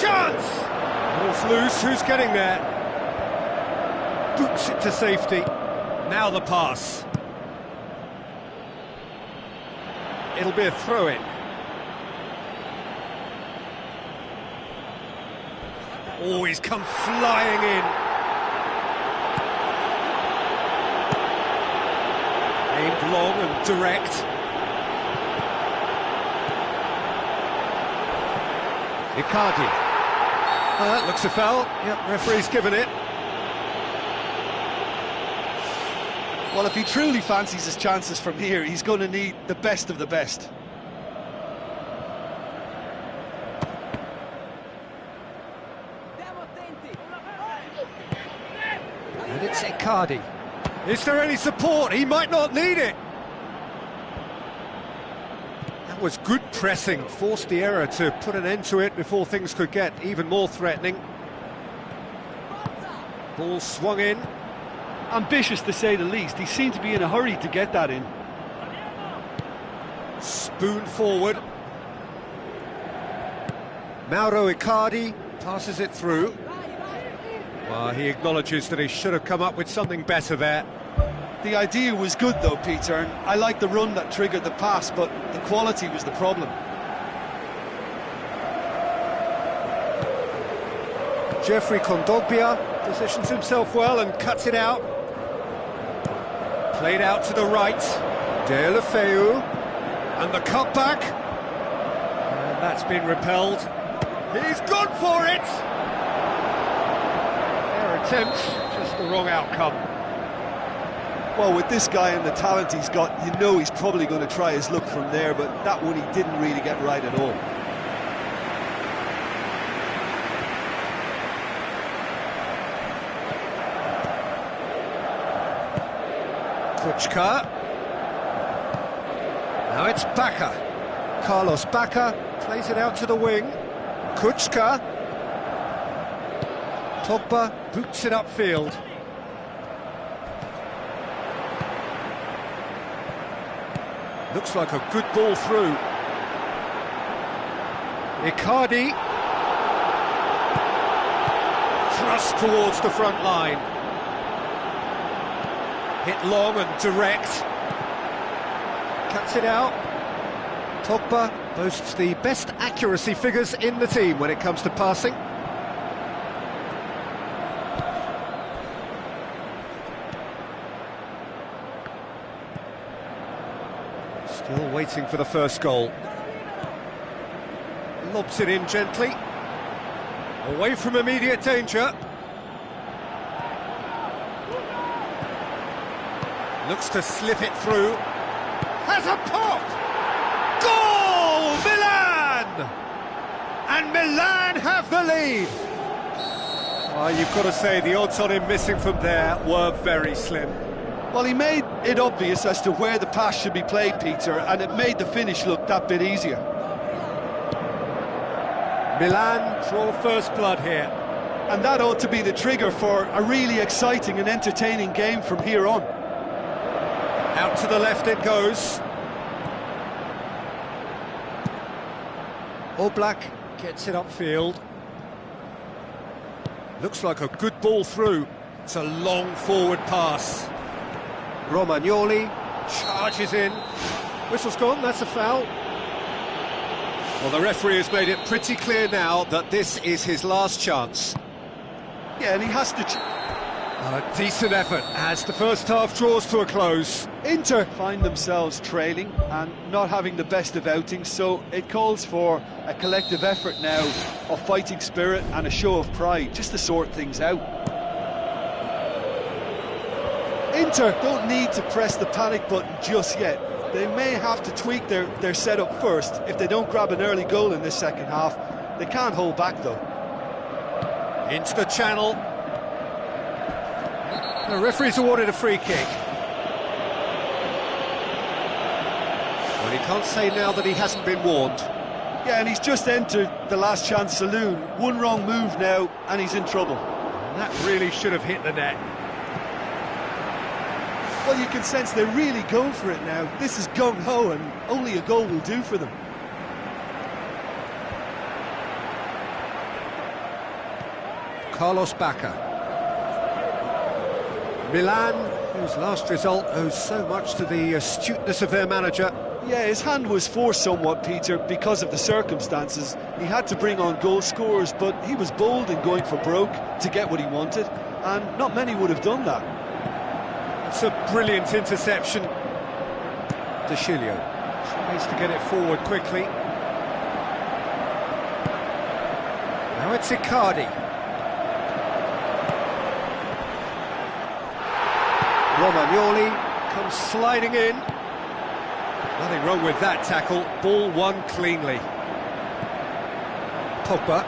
[SPEAKER 1] Chance! An awful loose, who's getting there? Boots it to safety. Now the pass. It'll be a throw-in. Oh, he's come flying in. Aimed long and direct. Icardi. That looks a foul. Yep, referee's given it.
[SPEAKER 2] Well, if he truly fancies his chances from here, he's going to need the best of the best.
[SPEAKER 1] And it's Icardi. Is there any support? He might not need it. That was good pressing, forced the error to put an end to it before things could get even more threatening. Ball swung in.
[SPEAKER 2] Ambitious to say the least. He seemed to be in a hurry to get that in.
[SPEAKER 1] Spoon forward. Mauro Icardi passes it through. Well, he acknowledges that he should have come up with something better there.
[SPEAKER 2] The idea was good though, Peter, and I like the run that triggered the pass, but the quality was the problem.
[SPEAKER 1] Geoffrey Kondogbia positions himself well and cuts it out. Played out to the right. Deulofeu. And the cutback. And that's been repelled. He's gone for it! Fair attempt, just the wrong outcome.
[SPEAKER 2] Well, with this guy and the talent he's got, you know he's probably going to try his luck from there, but that one he didn't really get right at all.
[SPEAKER 1] Kučka. Now it's Bacca. Carlos Bacca plays it out to the wing. Kučka. Pogba boots it upfield. Looks like a good ball through. Icardi. Thrust towards the front line. Hit long and direct. Cuts it out. Pogba boasts the best accuracy figures in the team when it comes to passing. Still waiting for the first goal. Lobs it in gently. Away from immediate danger. Looks to slip it through. Has a pop! Goal! Milan! And Milan have the lead! Well, you've got to say the odds on him missing from there were very slim.
[SPEAKER 2] Well, he made it obvious as to where the pass should be played, Peter, and it made the finish look that bit easier.
[SPEAKER 1] Milan draw first blood here.
[SPEAKER 2] And that ought to be the trigger for a really exciting and entertaining game from here on.
[SPEAKER 1] Out to the left it goes. Oblak gets it upfield. Looks like a good ball through. It's a long forward pass. Romagnoli charges in. Whistle's gone, that's a foul. Well, the referee has made it pretty clear now that this is his last chance.
[SPEAKER 2] Yeah, and he has to...
[SPEAKER 1] A decent effort as the first half draws to a close.
[SPEAKER 2] Inter find themselves trailing and not having the best of outings, so it calls for a collective effort now of fighting spirit and a show of pride, just to sort things out. Inter don't need to press the panic button just yet. They may have to tweak their setup first if they don't grab an early goal in this second half. They can't hold back though.
[SPEAKER 1] Into the channel. The referee's awarded a free kick. Well, he can't say now that he hasn't been warned.
[SPEAKER 2] Yeah, and he's just entered the last chance saloon. One wrong move now, and he's in trouble.
[SPEAKER 1] And that really should have hit the net.
[SPEAKER 2] Well, you can sense they're really going for it now. This is gung-ho, and only a goal will do for them.
[SPEAKER 1] Carlos Bacca. Milan, whose last result owes so much to the astuteness of their manager.
[SPEAKER 2] Yeah, his hand was forced somewhat, Peter, because of the circumstances. He had to bring on goal scorers, but he was bold in going for broke to get what he wanted, and not many would have done that.
[SPEAKER 1] It's a brilliant interception. De Sciglio tries to get it forward quickly. Now it's Icardi. Romagnoli comes sliding in. Nothing wrong with that tackle. Ball won cleanly. Pogba.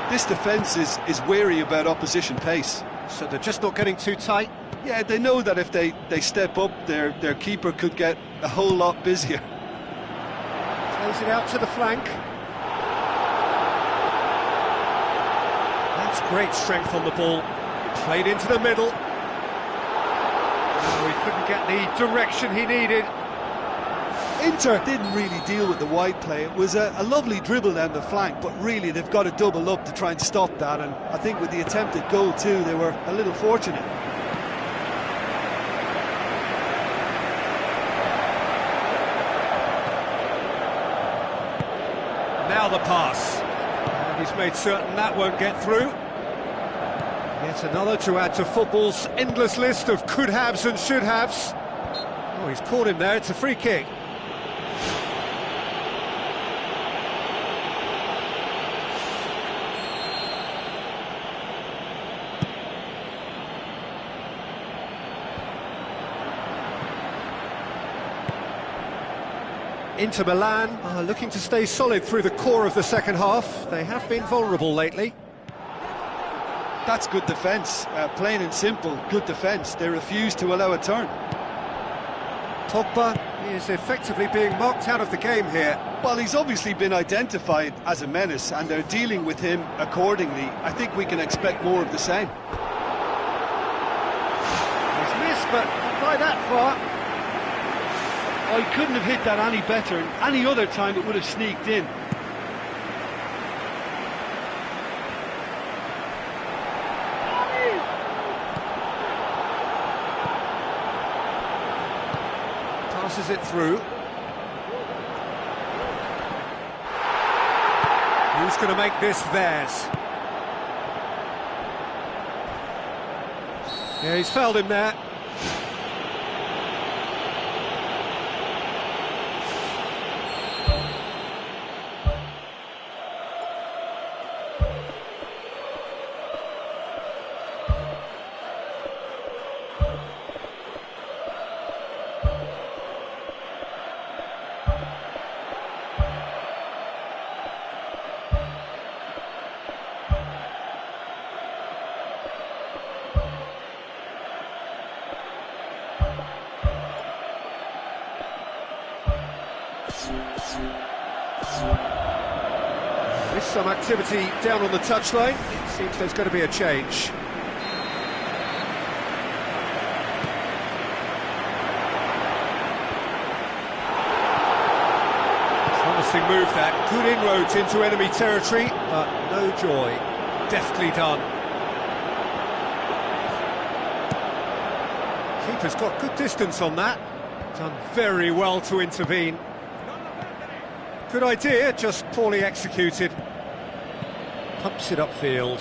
[SPEAKER 2] This defence is wary about opposition pace.
[SPEAKER 1] So they're just not getting too tight.
[SPEAKER 2] Yeah, they know that if they step up, their keeper could get a whole lot busier.
[SPEAKER 1] Plays it out to the flank. That's great strength on the ball. Played into the middle. Oh, he couldn't get the direction he needed.
[SPEAKER 2] Inter didn't really deal with the wide play. It was a lovely dribble down the flank, but really they've got to double up to try and stop that, and I think with the attempted goal too, they were a little fortunate.
[SPEAKER 1] Now the pass. And he's made certain that won't get through. Yet another to add to football's endless list of could-haves and should-haves. Oh, he's caught him there, it's a free kick. Inter Milan are looking to stay solid through the core of the second half. They have been vulnerable lately.
[SPEAKER 2] That's good defence, plain and simple, good defence. They refuse to allow a turn.
[SPEAKER 1] Pogba is effectively being marked out of the game here.
[SPEAKER 2] Well, he's obviously been identified as a menace, and they're dealing with him accordingly. I think we can expect more of the same.
[SPEAKER 1] He's missed, but not by that far.
[SPEAKER 2] Oh, he couldn't have hit that any better, and any other time it would have sneaked in.
[SPEAKER 1] Passes it through. Who's going to make this theirs? Yeah, he's fouled him there. With some activity down on the touchline, it seems there's going to be a change. Promising move that, good inroads into enemy territory, but no joy. Deftly done. Keeper's got good distance on that. Done very well to intervene. Good idea, just poorly executed. Pumps it upfield.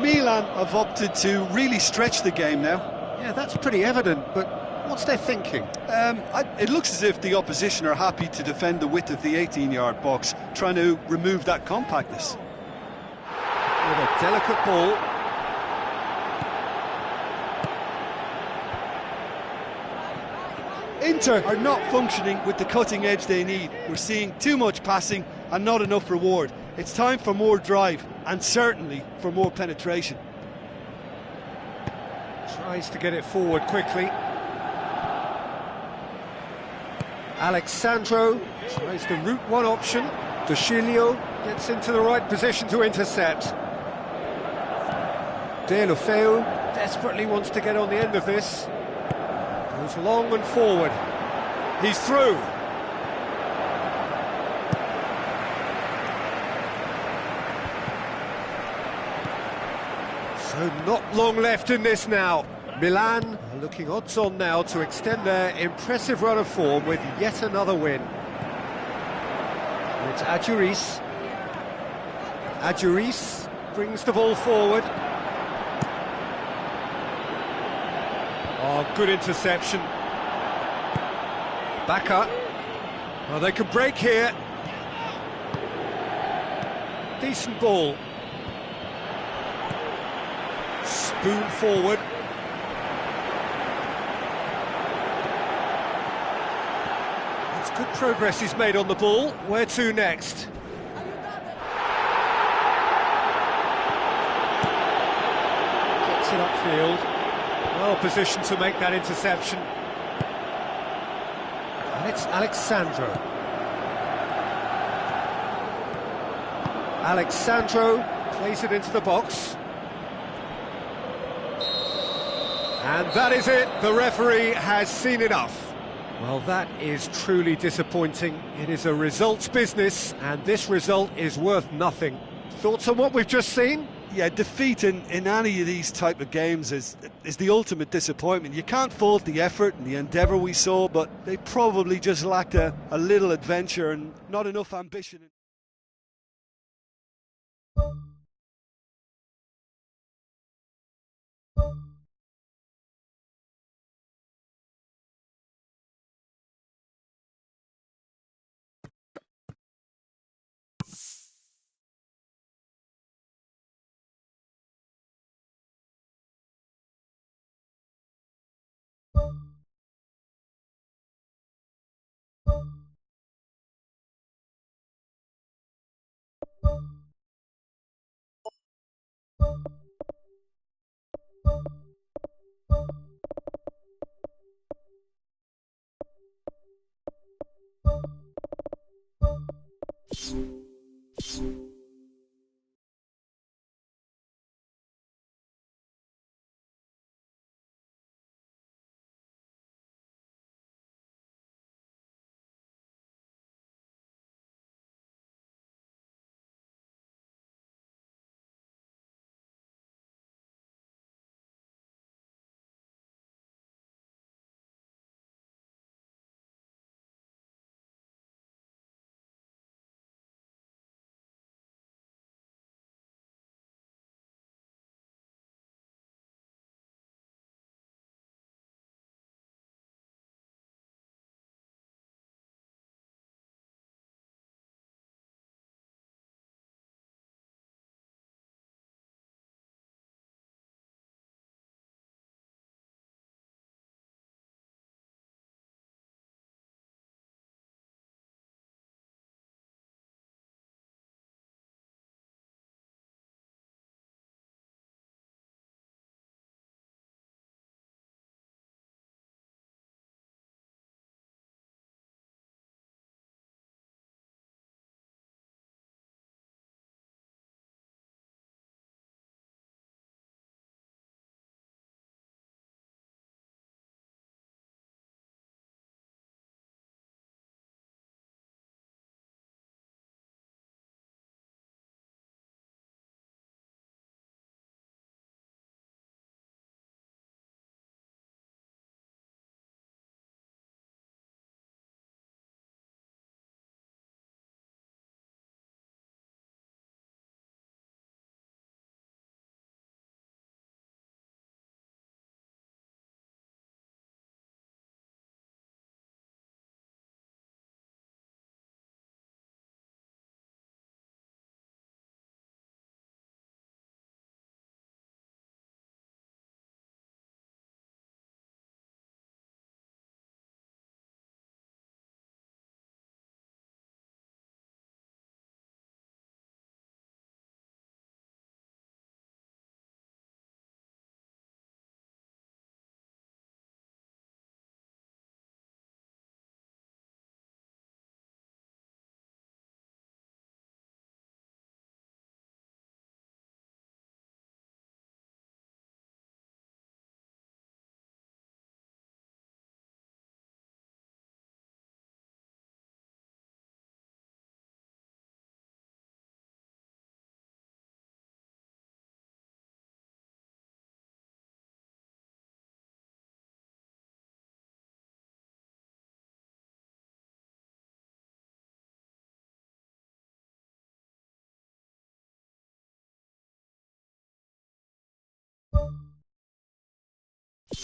[SPEAKER 2] Milan have opted to really stretch the game now.
[SPEAKER 1] Yeah, that's pretty evident, but what's their thinking?
[SPEAKER 2] It looks as if the opposition are happy to defend the width of the 18-yard box, trying to remove that compactness.
[SPEAKER 1] With a delicate ball.
[SPEAKER 2] Inter are not functioning with the cutting edge they need. We're seeing too much passing and not enough reward. It's time for more drive and certainly for more penetration.
[SPEAKER 1] Tries to get it forward quickly. Alexandro tries the route one option. De Sciglio gets into the right position to intercept. Deulofeu desperately wants to get on the end of this. Runs long and forward. He's through. So not long left in this now. Milan are looking odds-on now to extend their impressive run of form with yet another win. And it's Adjuris. Adjuris brings the ball forward. Oh, good interception. Bacca. Well, they could break here. Decent ball. Spoon forward. It's good progress he's made on the ball. Where to next? Gets it upfield. Well positioned to make that interception. And it's Alexandro. Alexandro plays it into the box. And that is it, the referee has seen enough. Well, that is truly disappointing. It is a results business, and this result is worth nothing. Thoughts on what we've just seen?
[SPEAKER 2] Yeah, defeat in any of these type of games is the ultimate disappointment. You can't fault the effort and the endeavour we saw, but they probably just lacked a little adventure and not enough ambition.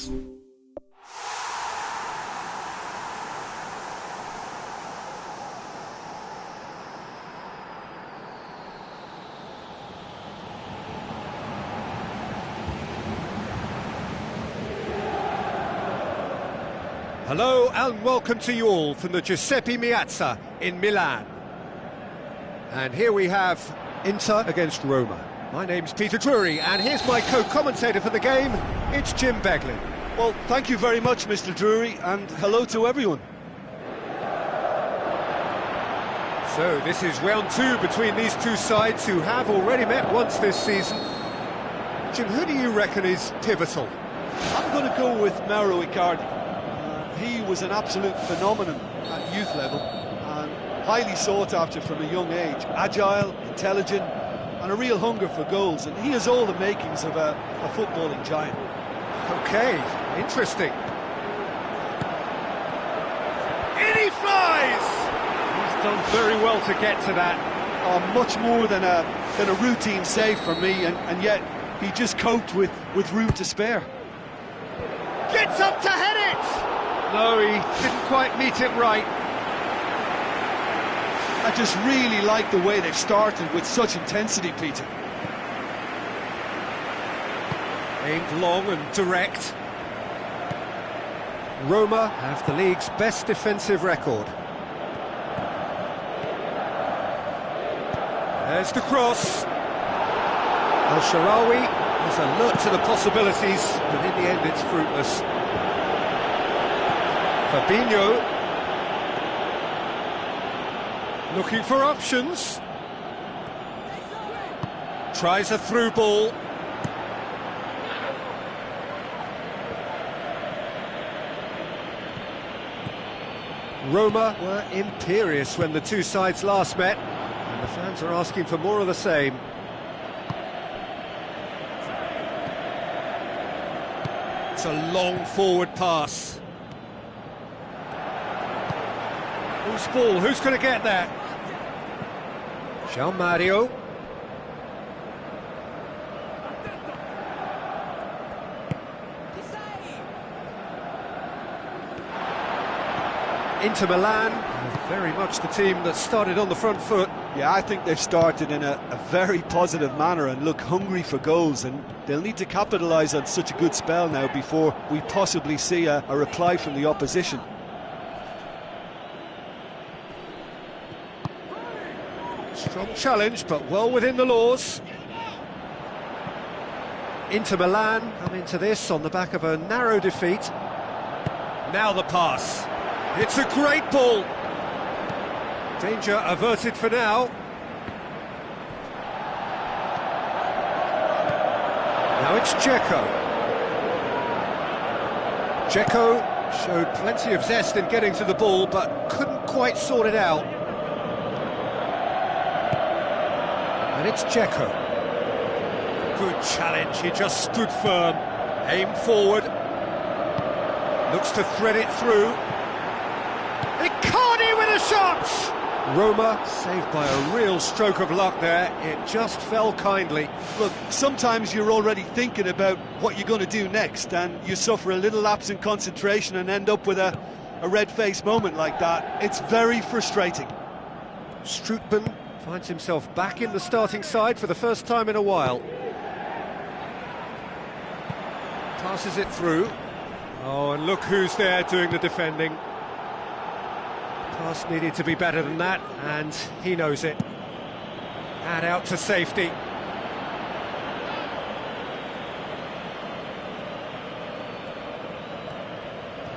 [SPEAKER 1] Hello and welcome to you all from the Giuseppe Meazza in Milan. And here we have Inter against Roma. My name's Peter Drury, and here's my co-commentator for the game, it's Jim Beglin.
[SPEAKER 2] Well, thank you very much, Mr. Drury, and hello to everyone.
[SPEAKER 1] So this is round two between these two sides who have already met once this season. Jim, who do you reckon is pivotal?
[SPEAKER 2] I'm going to go with Mauro Icardi. He was an absolute phenomenon at youth level and highly sought after from a young age. Agile, intelligent, and a real hunger for goals, and he has all the makings of a footballing giant.
[SPEAKER 1] Okay, interesting. In he flies! He's done very well to get to that.
[SPEAKER 2] Much more than a routine save for me, and yet he just coped with room to spare.
[SPEAKER 1] Gets up to head it! No, he didn't quite meet it right.
[SPEAKER 2] I just really like the way they've started with such intensity, Peter.
[SPEAKER 1] Aimed long and direct. Roma have the league's best defensive record. There's the cross. El Shaarawy is alert to the possibilities, but in the end it's fruitless. Fabinho looking for options. Tries a through ball. Roma were imperious when the two sides last met, and the fans are asking for more of the same. It's a long forward pass. Who's ball? Who's going to get there? João Mario. Inter Milan, very much the team that started on the front foot.
[SPEAKER 2] Yeah, I think they've started in a very positive manner and look hungry for goals, and they'll need to capitalise on such a good spell now before we possibly see a reply from the opposition.
[SPEAKER 1] Strong challenge, but well within the laws. Inter Milan come into this on the back of a narrow defeat. Now the pass. It's a great ball. Danger averted for now. Now it's Dzeko. Dzeko showed plenty of zest in getting to the ball, but couldn't quite sort it out. And it's Dzeko. Good challenge, he just stood firm. Aimed forward. Looks to thread it through. Icardi with a shot! Roma saved by a real stroke of luck there. It just fell kindly.
[SPEAKER 2] Look, sometimes you're already thinking about what you're going to do next, and you suffer a little lapse in concentration and end up with a red-faced moment like that. It's very frustrating.
[SPEAKER 1] Strootman finds himself back in the starting side for the first time in a while. Passes it through. Oh, and look who's there doing the defending. Pass needed to be better than that, and he knows it. Add out to safety.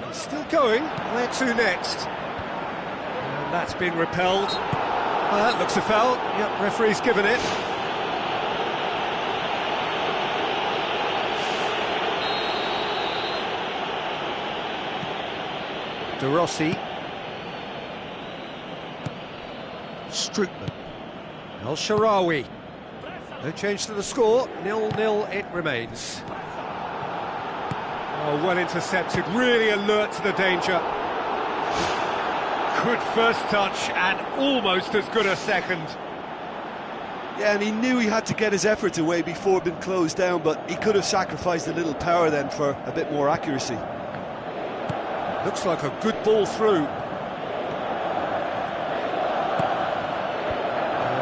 [SPEAKER 1] He's still going. Where to next? And that's been repelled. That looks a foul. Yep, referee's given it. De Rossi. Strootman. El Shaarawy. No change to the score, 0-0 it remains. Oh, well intercepted, really alert to the danger. Good first touch and almost as good a second.
[SPEAKER 2] Yeah, and he knew he had to get his efforts away before being closed down, but he could have sacrificed a little power then for a bit more accuracy.
[SPEAKER 1] Looks like a good ball through.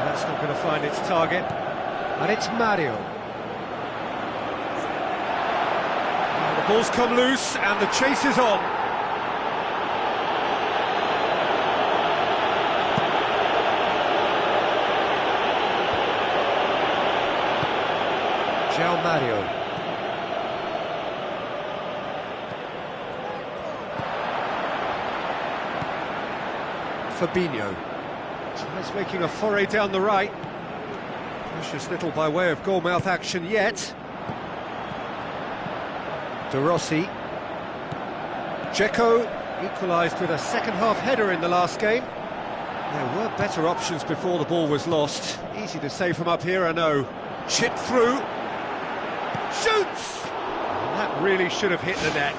[SPEAKER 1] That's not going to find its target. And it's Mario. Now the ball's come loose and the chase is on. João Mario. Fabinho. Tries making a foray down the right. Precious little by way of goal-mouth action yet. De Rossi. Dzeko equalised with a second-half header in the last game. There were better options before the ball was lost. Easy to say from up here, I know. Chipped through. Shoots! And that really should have hit the net.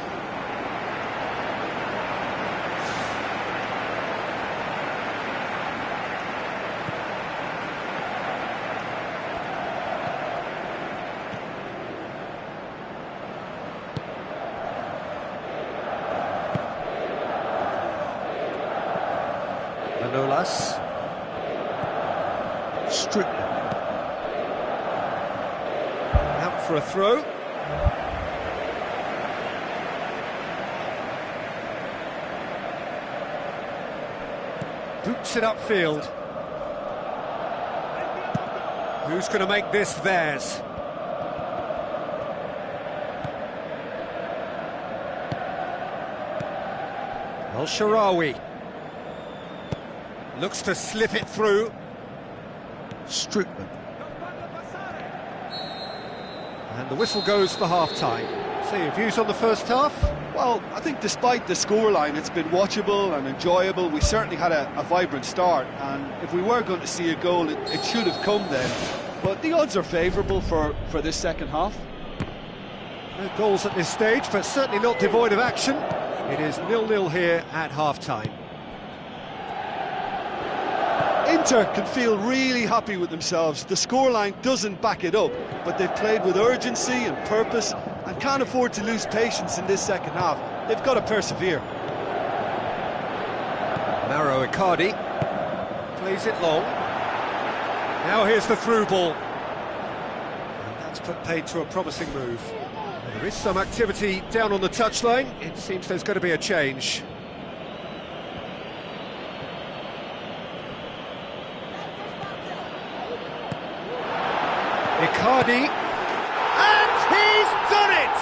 [SPEAKER 1] Manolas. Strickland. Out for a throw. Boots it upfield. Who's going to make this theirs? El-Shaarawy. Looks to slip it through. Strickland. And the whistle goes for half-time. So your views on the first half?
[SPEAKER 2] Well, I think despite the scoreline, it's been watchable and enjoyable. We certainly had a vibrant start, and if we were going to see a goal, it should have come then. But the odds are favourable for this second half.
[SPEAKER 1] No goals at this stage, but certainly not devoid of action. It is 0-0 here at half-time.
[SPEAKER 2] Inter can feel really happy with themselves. The scoreline doesn't back it up, but they've played with urgency and purpose and can't afford to lose patience in this second half. They've got to persevere.
[SPEAKER 1] Mauro Icardi plays it long. Now here's the through ball. And that's put paid to a promising move. There is some activity down on the touchline. It seems there's going to be a change. Icardi, and he's done it!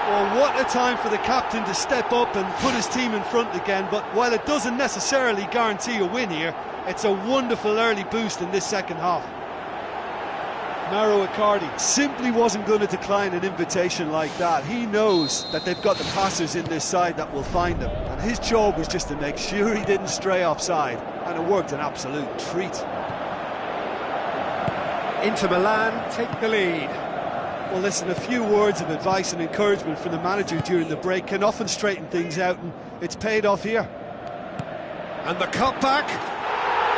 [SPEAKER 2] Well, what a time for the captain to step up and put his team in front again, but while it doesn't necessarily guarantee a win here, it's a wonderful early boost in this second half. Mauro Icardi simply wasn't going to decline an invitation like that. He knows that they've got the passers in this side that will find him, and his job was just to make sure he didn't stray offside, and it worked an absolute treat.
[SPEAKER 1] Inter Milan take the lead.
[SPEAKER 2] Well, listen, a few words of advice and encouragement from the manager during the break can often straighten things out, and it's paid off here.
[SPEAKER 1] And the cutback,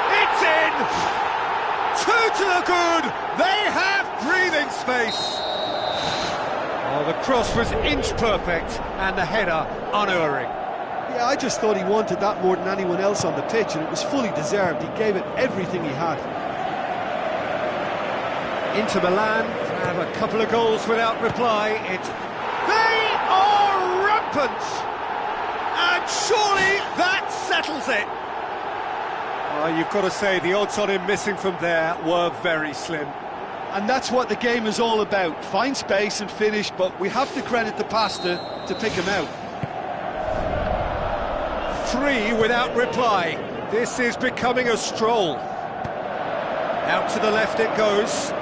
[SPEAKER 1] it's in! Two to the good, they have breathing space. Oh, the cross was inch perfect, and the header unerring.
[SPEAKER 2] Yeah, I just thought he wanted that more than anyone else on the pitch, and it was fully deserved. He gave it everything he had.
[SPEAKER 1] Inter Milan have a couple of goals without reply. They are rampant! And surely that settles it! Oh, you've got to say, the odds on him missing from there were very slim.
[SPEAKER 2] And that's what the game is all about. Find space and finish, but we have to credit the pasta to pick him out.
[SPEAKER 1] 3 without reply. This is becoming a stroll. Out to the left it goes.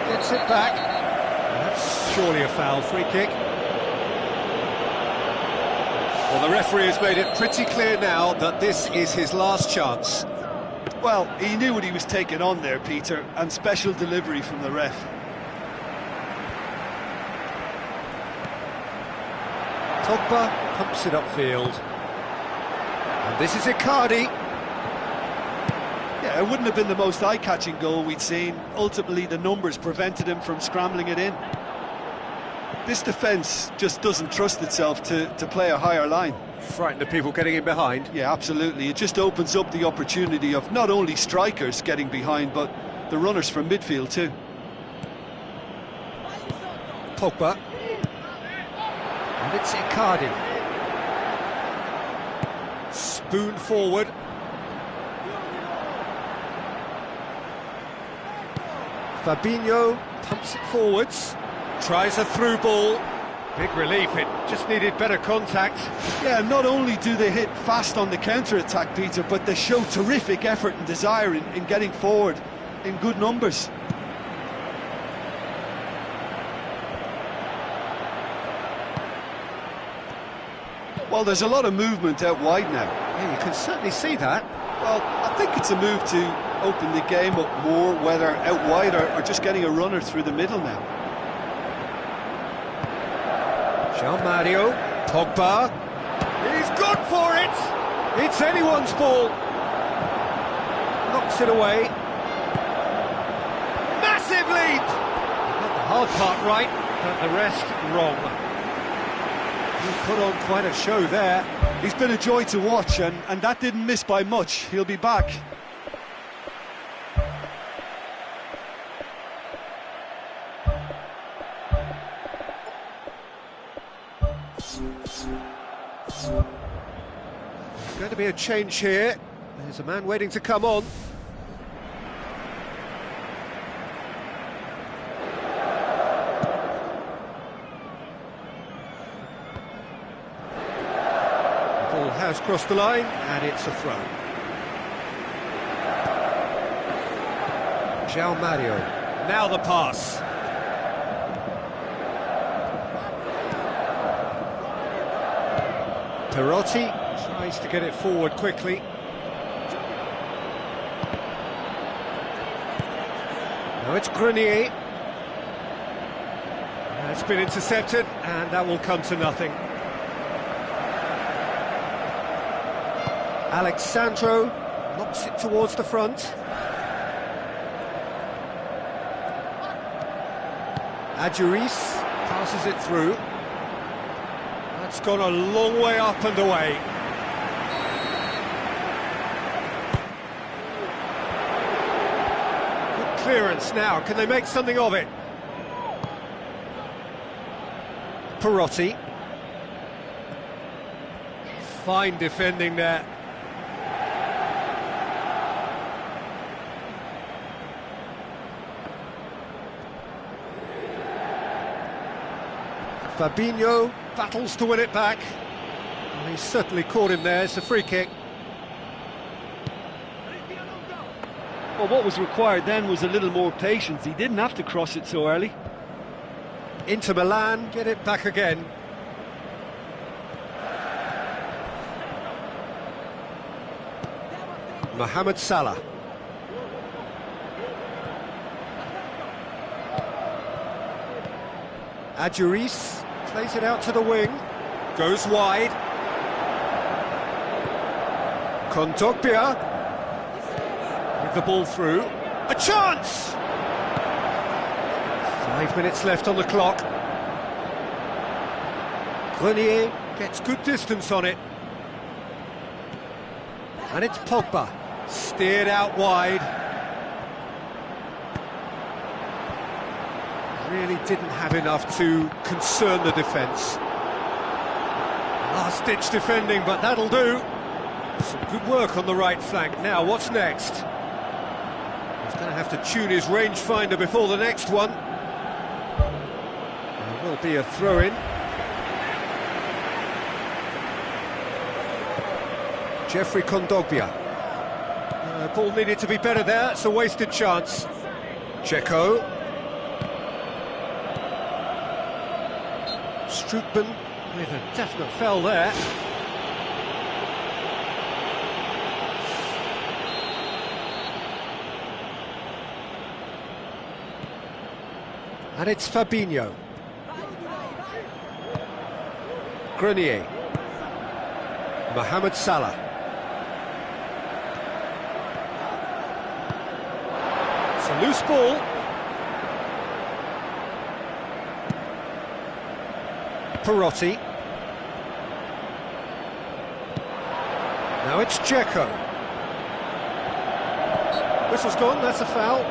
[SPEAKER 1] Gets it back. That's surely a foul. Free kick. Well, the referee has made it pretty clear now that this is his last chance.
[SPEAKER 2] Well, he knew what he was taking on there, Peter, and special delivery from the ref.
[SPEAKER 1] Pogba pumps it upfield. And this is Icardi.
[SPEAKER 2] Yeah, it wouldn't have been the most eye-catching goal we'd seen. Ultimately, the numbers prevented him from scrambling it in. This defence just doesn't trust itself to play a higher line.
[SPEAKER 1] Frightened of people getting in behind.
[SPEAKER 2] Yeah, absolutely. It just opens up the opportunity of not only strikers getting behind, but the runners from midfield too.
[SPEAKER 1] Pogba. And it's Icardi. Spoon forward. Fabinho pumps it forwards. Tries a through ball. Big relief, it just needed better contact.
[SPEAKER 2] Yeah, not only do they hit fast on the counter-attack, Peter, but they show terrific effort and desire in getting forward in good numbers. Well, there's a lot of movement out wide now.
[SPEAKER 1] Yeah, you can certainly see that.
[SPEAKER 2] Well, I think it's a move to open the game up more, whether out wide or just getting a runner through the middle now.
[SPEAKER 1] Jean Mario, Pogba, he's gone for it! It's anyone's ball. Knocks it away. Massive lead! Got the hard part right, but the rest wrong. He put on quite a show there.
[SPEAKER 2] He's been a joy to watch, and that didn't miss by much. He'll be back.
[SPEAKER 1] There's going to be a change here. There's a man waiting to come on. The ball has crossed the line, and it's a throw. João Mario. Now the pass. Perotti tries to get it forward quickly. Now it's Grenier. It's been intercepted, and that will come to nothing. Alexandro knocks it towards the front. Adjuris passes it through. That's gone a long way up and away. Good clearance now. Can they make something of it? Perotti. Fine defending there. Fabinho battles to win it back. Well, he certainly caught him there. It's a free kick.
[SPEAKER 2] Well, what was required then was a little more patience. He didn't have to cross it so early.
[SPEAKER 1] Inter Milan get it back again. Mohamed Salah. Adjuris plays it out to the wing, goes wide. Kondogbia with the ball through. A chance! 5 minutes left on the clock. Grenier gets good distance on it. And it's Pogba, steered out wide. Really didn't have enough to concern the defence. Last-ditch defending, but that'll do. Some good work on the right flank. Now, what's next? He's going to have to tune his rangefinder before the next one. There will be a throw-in. Jeffrey Kondogbia. Ball needed to be better there. It's a wasted chance. Dzeko. Strootman with a definite foul there. And it's Fabinho. Grenier. Mohamed Salah.
[SPEAKER 2] It's a loose ball.
[SPEAKER 1] Perotti. Now it's Dzeko. Whistle's gone, that's a foul.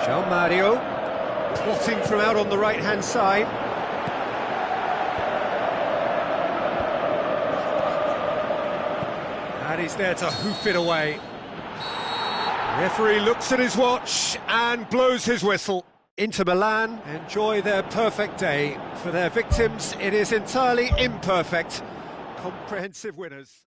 [SPEAKER 1] João Mario, plotting from out on the right-hand side. And he's there to hoof it away. Referee looks at his watch and blows his whistle. Inter Milan enjoy their perfect day. For their victims, it is entirely imperfect. Comprehensive winners.